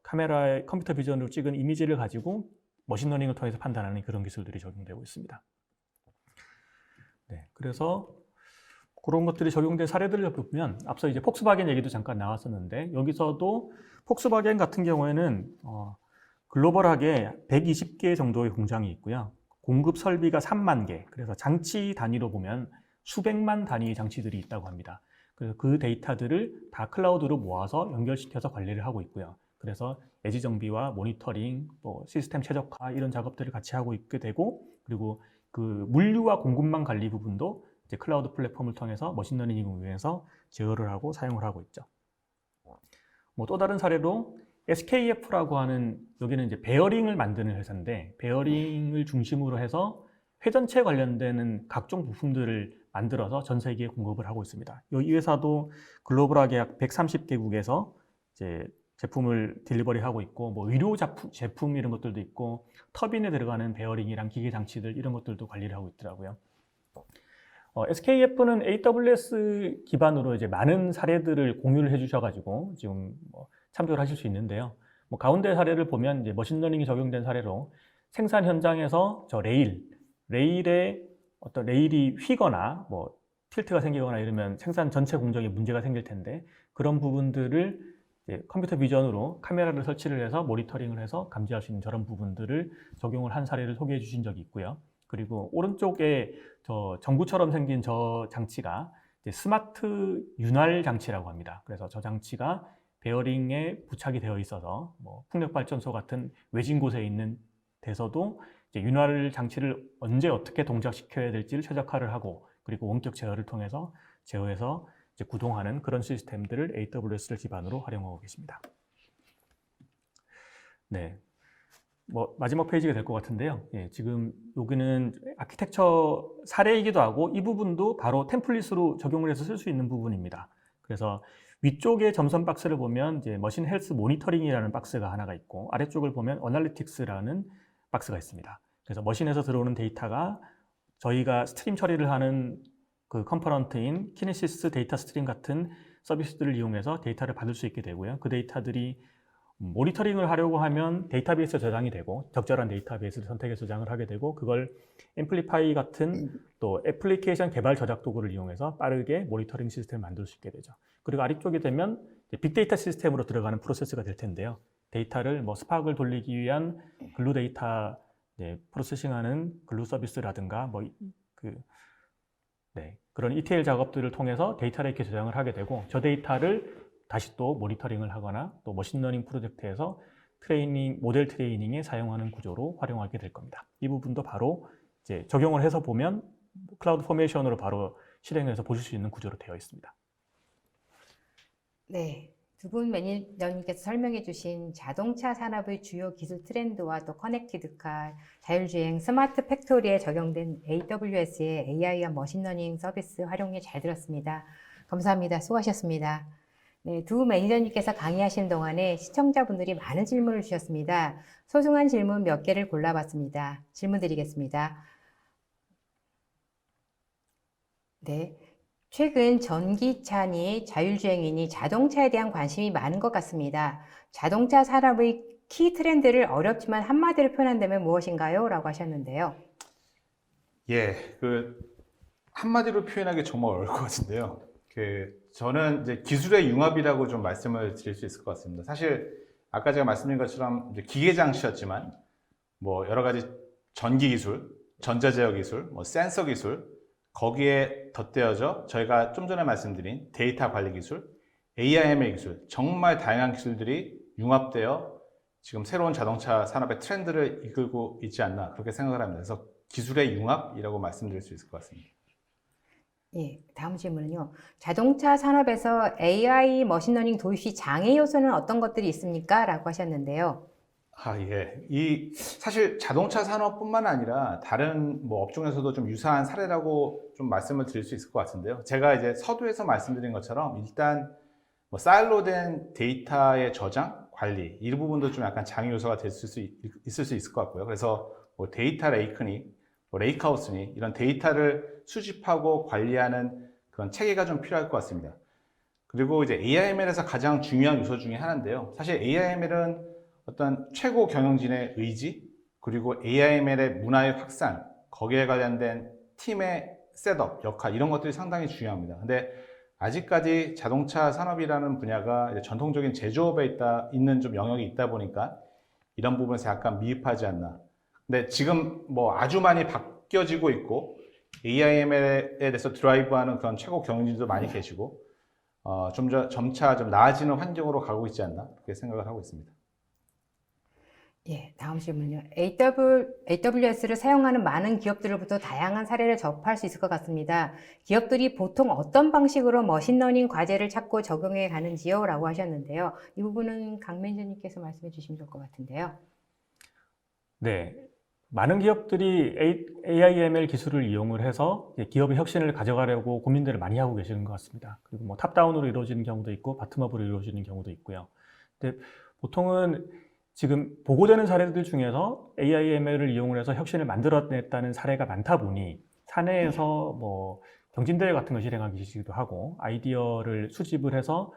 카메라에 컴퓨터 비전으로 찍은 이미지를 가지고 머신러닝을 통해서 판단하는 그런 기술들이 적용되고 있습니다. 네, 그래서 그런 것들이 적용된 사례들을 보면, 앞서 이제 폭스바겐 얘기도 잠깐 나왔었는데, 여기서도 폭스바겐 같은 경우에는 글로벌하게 120개 정도의 공장이 있고요. 공급 설비가 3만 개, 그래서 장치 단위로 보면 수백만 단위의 장치들이 있다고 합니다. 그래서 그 데이터들을 다 클라우드로 모아서 연결시켜서 관리를 하고 있고요. 그래서 예지 정비와 모니터링, 또 시스템 최적화 이런 작업들을 같이 하고 있게 되고, 그리고 그 물류와 공급망 관리 부분도 이제 클라우드 플랫폼을 통해서 머신러닝을 위해서 제어를 하고 사용을 하고 있죠. 뭐 또 다른 사례로 SKF라고 하는, 여기는 이제 베어링을 만드는 회사인데, 베어링을 중심으로 해서 회전체 관련되는 각종 부품들을 만들어서 전 세계에 공급을 하고 있습니다. 이 회사도 글로벌하게 약 130개국에서 이제 제품을 딜리버리 하고 있고, 뭐 의료 제품 이런 것들도 있고, 터빈에 들어가는 베어링이랑 기계 장치들 이런 것들도 관리를 하고 있더라고요. SKF는 AWS 기반으로 이제 많은 사례들을 공유를 해주셔가지고 지금 뭐 참조를 하실 수 있는데요. 뭐 가운데 사례를 보면 이제 머신러닝이 적용된 사례로, 생산 현장에서 저 레일에 어떤 레일이 휘거나 뭐 틸트가 생기거나 이러면 생산 전체 공정에 문제가 생길 텐데, 그런 부분들을 이제 컴퓨터 비전으로 카메라를 설치를 해서 모니터링을 해서 감지할 수 있는 저런 부분들을 적용을 한 사례를 소개해 주신 적이 있고요. 그리고 오른쪽에 저 전구처럼 생긴 저 장치가 이제 스마트 윤활 장치라고 합니다. 그래서 저 장치가 베어링에 부착이 되어 있어서 뭐 풍력발전소 같은 외진 곳에 있는 데서도 이제 윤활 장치를 언제 어떻게 동작시켜야 될지를 최적화를 하고, 그리고 원격 제어를 통해서 제어해서 이제 구동하는 그런 시스템들을 AWS를 기반으로 활용하고 계십니다. 네. 뭐 마지막 페이지가 될 것 같은데요. 예, 지금 여기는 아키텍처 사례이기도 하고, 이 부분도 바로 템플릿으로 적용을 해서 쓸 수 있는 부분입니다. 그래서 위쪽에 점선 박스를 보면 이제 머신 헬스 모니터링이라는 박스가 하나가 있고, 아래쪽을 보면 어널리틱스라는 박스가 있습니다. 그래서 머신에서 들어오는 데이터가 저희가 스트림 처리를 하는 그 컴포넌트인 키네시스 데이터 스트림 같은 서비스들을 이용해서 데이터를 받을 수 있게 되고요. 그 데이터들이 모니터링을 하려고 하면 데이터베이스에 저장이 되고, 적절한 데이터베이스를 선택해서 저장을 하게 되고, 그걸 앰플리파이 같은 또 애플리케이션 개발 저작 도구를 이용해서 빠르게 모니터링 시스템을 만들 수 있게 되죠. 그리고 아래쪽에 되면 빅데이터 시스템으로 들어가는 프로세스가 될 텐데요. 데이터를 뭐 스파크를 돌리기 위한 글루 데이터 프로세싱하는 글루 서비스라든가 뭐 그런 ETL 작업들을 통해서 데이터 레이크에 저장을 하게 되고, 저 데이터를 다시 또 모니터링을 하거나 또 머신러닝 프로젝트에서 모델 트레이닝에 사용하는 구조로 활용하게 될 겁니다. 이 부분도 바로 이제 적용을 해서 보면 클라우드 포메이션으로 바로 실행해서 보실 수 있는 구조로 되어 있습니다. 네. 두 분 매니저님께서 설명해 주신 자동차 산업의 주요 기술 트렌드와 또 커넥티드카, 자율주행, 스마트 팩토리에 적용된 AWS의 AI와 머신러닝 서비스 활용이 잘 들었습니다. 감사합니다. 수고하셨습니다. 네, 두 매니저님께서 강의하시는 동안에 시청자분들이 많은 질문을 주셨습니다. 소중한 질문 몇 개를 골라봤습니다. 질문 드리겠습니다. 네. 최근 전기차니 자율주행이니 자동차에 대한 관심이 많은 것 같습니다. 자동차 산업의 키 트렌드를 어렵지만 한마디로 표현한다면 무엇인가요? 라고 하셨는데요. 예, 한마디로 표현하기 정말 어려울 것 같은데요. 저는 이제 기술의 융합이라고 좀 말씀을 드릴 수 있을 것 같습니다. 사실 아까 제가 말씀드린 것처럼 이제 기계 장치였지만 뭐 여러 가지 전기 기술, 전자제어 기술, 뭐 센서 기술, 거기에 덧대어져 저희가 좀 전에 말씀드린 데이터 관리 기술, AIML 기술, 정말 다양한 기술들이 융합되어 지금 새로운 자동차 산업의 트렌드를 이끌고 있지 않나 그렇게 생각을 합니다. 그래서 기술의 융합이라고 말씀드릴 수 있을 것 같습니다. 예, 다음 질문은요. 자동차 산업에서 AI 머신러닝 도입 시 장애 요소는 어떤 것들이 있습니까? 라고 하셨는데요. 예. 사실 자동차 산업뿐만 아니라 다른 뭐 업종에서도 좀 유사한 사례라고 좀 말씀을 드릴 수 있을 것 같은데요. 제가 이제 서두에서 말씀드린 것처럼 일단 뭐 사일로된 데이터의 저장, 관리, 이 부분도 좀 약간 장애 요소가 있을 수 있을 것 같고요. 그래서 뭐 데이터 레이크니, 뭐 레이크하우스니 이런 데이터를 수집하고 관리하는 그런 체계가 좀 필요할 것 같습니다. 그리고 이제 AIML에서 가장 중요한 요소 중에 하나인데요. 사실 AIML은 어떤 최고 경영진의 의지, 그리고 AIML의 문화의 확산, 거기에 관련된 팀의 셋업, 역할, 이런 것들이 상당히 중요합니다. 근데 아직까지 자동차 산업이라는 분야가 이제 전통적인 제조업에 있는 좀 영역이 있다 보니까 이런 부분에서 약간 미흡하지 않나. 근데 지금 뭐 아주 많이 바뀌어지고 있고, AIML에 대해서 드라이브하는 그런 최고 경영진도 많이 계시고, 점차 좀 나아지는 환경으로 가고 있지 않나, 그렇게 생각을 하고 있습니다. 예, 다음 질문요. AWS를 사용하는 많은 기업들로부터 다양한 사례를 접할 수 있을 것 같습니다. 기업들이 보통 어떤 방식으로 머신러닝 과제를 찾고 적용해 가는지요? 라고 하셨는데요. 이 부분은 강 매니저님께서 말씀해 주시면 좋을 것 같은데요. 네. 많은 기업들이 AIML 기술을 이용을 해서 기업의 혁신을 가져가려고 고민들을 많이 하고 계시는 것 같습니다. 그리고 뭐 탑다운으로 이루어지는 경우도 있고, 바텀업으로 이루어지는 경우도 있고요. 근데 보통은 지금 보고되는 사례들 중에서 AIML을 이용을 해서 혁신을 만들어냈다는 사례가 많다 보니 사내에서 뭐 경진대회 같은 걸 실행하기도 하고 아이디어를 수집을 해서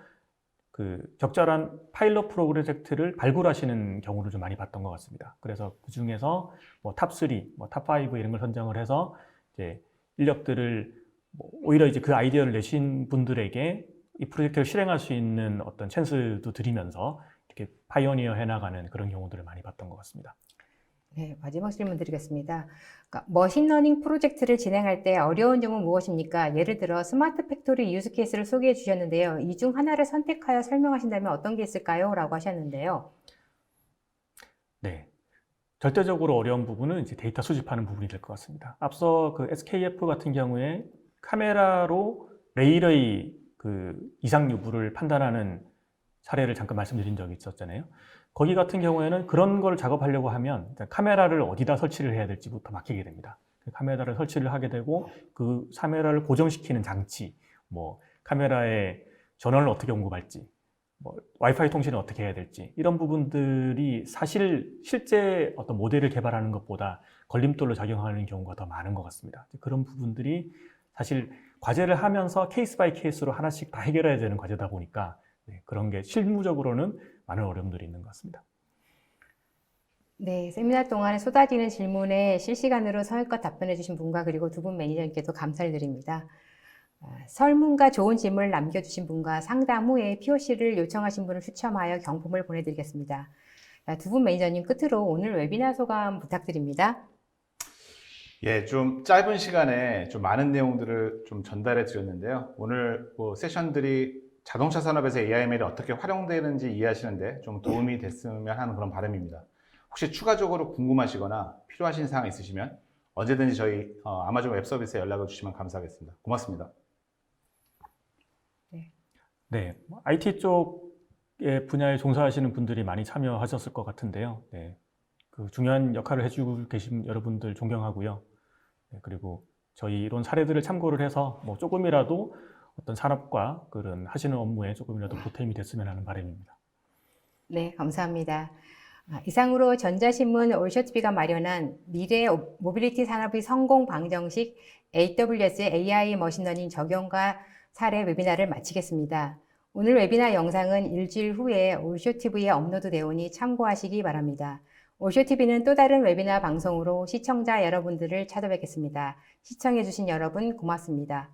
적절한 파일럿 프로젝트를 발굴하시는 경우를 좀 많이 봤던 것 같습니다. 그래서 그 중에서 뭐 탑3, 뭐 탑5 이런 걸 선정을 해서 이제 인력들을 오히려 이제 그 아이디어를 내신 분들에게 이 프로젝트를 실행할 수 있는 어떤 찬스도 드리면서 이렇게 파이오니어 해나가는 그런 경우들을 많이 봤던 것 같습니다. 네, 마지막 질문 드리겠습니다. 그러니까 머신러닝 프로젝트를 진행할 때 어려운 점은 무엇입니까? 예를 들어 스마트 팩토리 유즈 케이스를 소개해 주셨는데요. 이 중 하나를 선택하여 설명하신다면 어떤 게 있을까요? 라고 하셨는데요. 네. 절대적으로 어려운 부분은 이제 데이터 수집하는 부분이 될 것 같습니다. 앞서 SKF 같은 경우에 카메라로 레일의 이상 여부를 판단하는 사례를 잠깐 말씀드린 적이 있었잖아요. 거기 같은 경우에는 그런 걸 작업하려고 하면 카메라를 어디다 설치를 해야 될지부터 막히게 됩니다. 카메라를 설치를 하게 되고 그 카메라를 고정시키는 장치, 뭐 카메라의 전원을 어떻게 공급할지, 뭐 와이파이 통신을 어떻게 해야 될지 이런 부분들이 사실 실제 어떤 모델을 개발하는 것보다 걸림돌로 작용하는 경우가 더 많은 것 같습니다. 그런 부분들이 사실 과제를 하면서 케이스 바이 케이스로 하나씩 다 해결해야 되는 과제다 보니까 그런 게 실무적으로는 많은 어려움들이 있는 것 같습니다. 네, 세미나 동안에 쏟아지는 질문에 실시간으로 성의껏 답변해 주신 분과 그리고 두 분 매니저님께도 감사를 드립니다. 설문과 좋은 질문을 남겨주신 분과 상담 후에 POC를 요청하신 분을 추첨하여 경품을 보내드리겠습니다. 두 분 매니저님 끝으로 오늘 웨비나 소감 부탁드립니다. 예, 좀 짧은 시간에 좀 많은 내용들을 좀 전달해 드렸는데요. 오늘 세션들이 자동차 산업에서 AIML이 어떻게 활용되는지 이해하시는데 좀 도움이 됐으면 하는 그런 바람입니다. 혹시 추가적으로 궁금하시거나 필요하신 사항 있으시면 언제든지 저희 아마존 웹 서비스에 연락을 주시면 감사하겠습니다. 고맙습니다. 네, IT 쪽의 분야에 종사하시는 분들이 많이 참여하셨을 것 같은데요. 네, 중요한 역할을 해주고 계신 여러분들 존경하고요. 네, 그리고 저희 이런 사례들을 참고를 해서 조금이라도 어떤 산업과 그런 하시는 업무에 조금이라도 보탬이 됐으면 하는 바람입니다. 네, 감사합니다. 이상으로 전자신문 올쇼TV가 마련한 미래 모빌리티 산업의 성공 방정식 AWS의 AI 머신러닝 적용과 사례 웨비나를 마치겠습니다. 오늘 웨비나 영상은 일주일 후에 올쇼TV에 업로드되어 오니 참고하시기 바랍니다. 올쇼TV는 또 다른 웨비나 방송으로 시청자 여러분들을 찾아뵙겠습니다. 시청해주신 여러분 고맙습니다.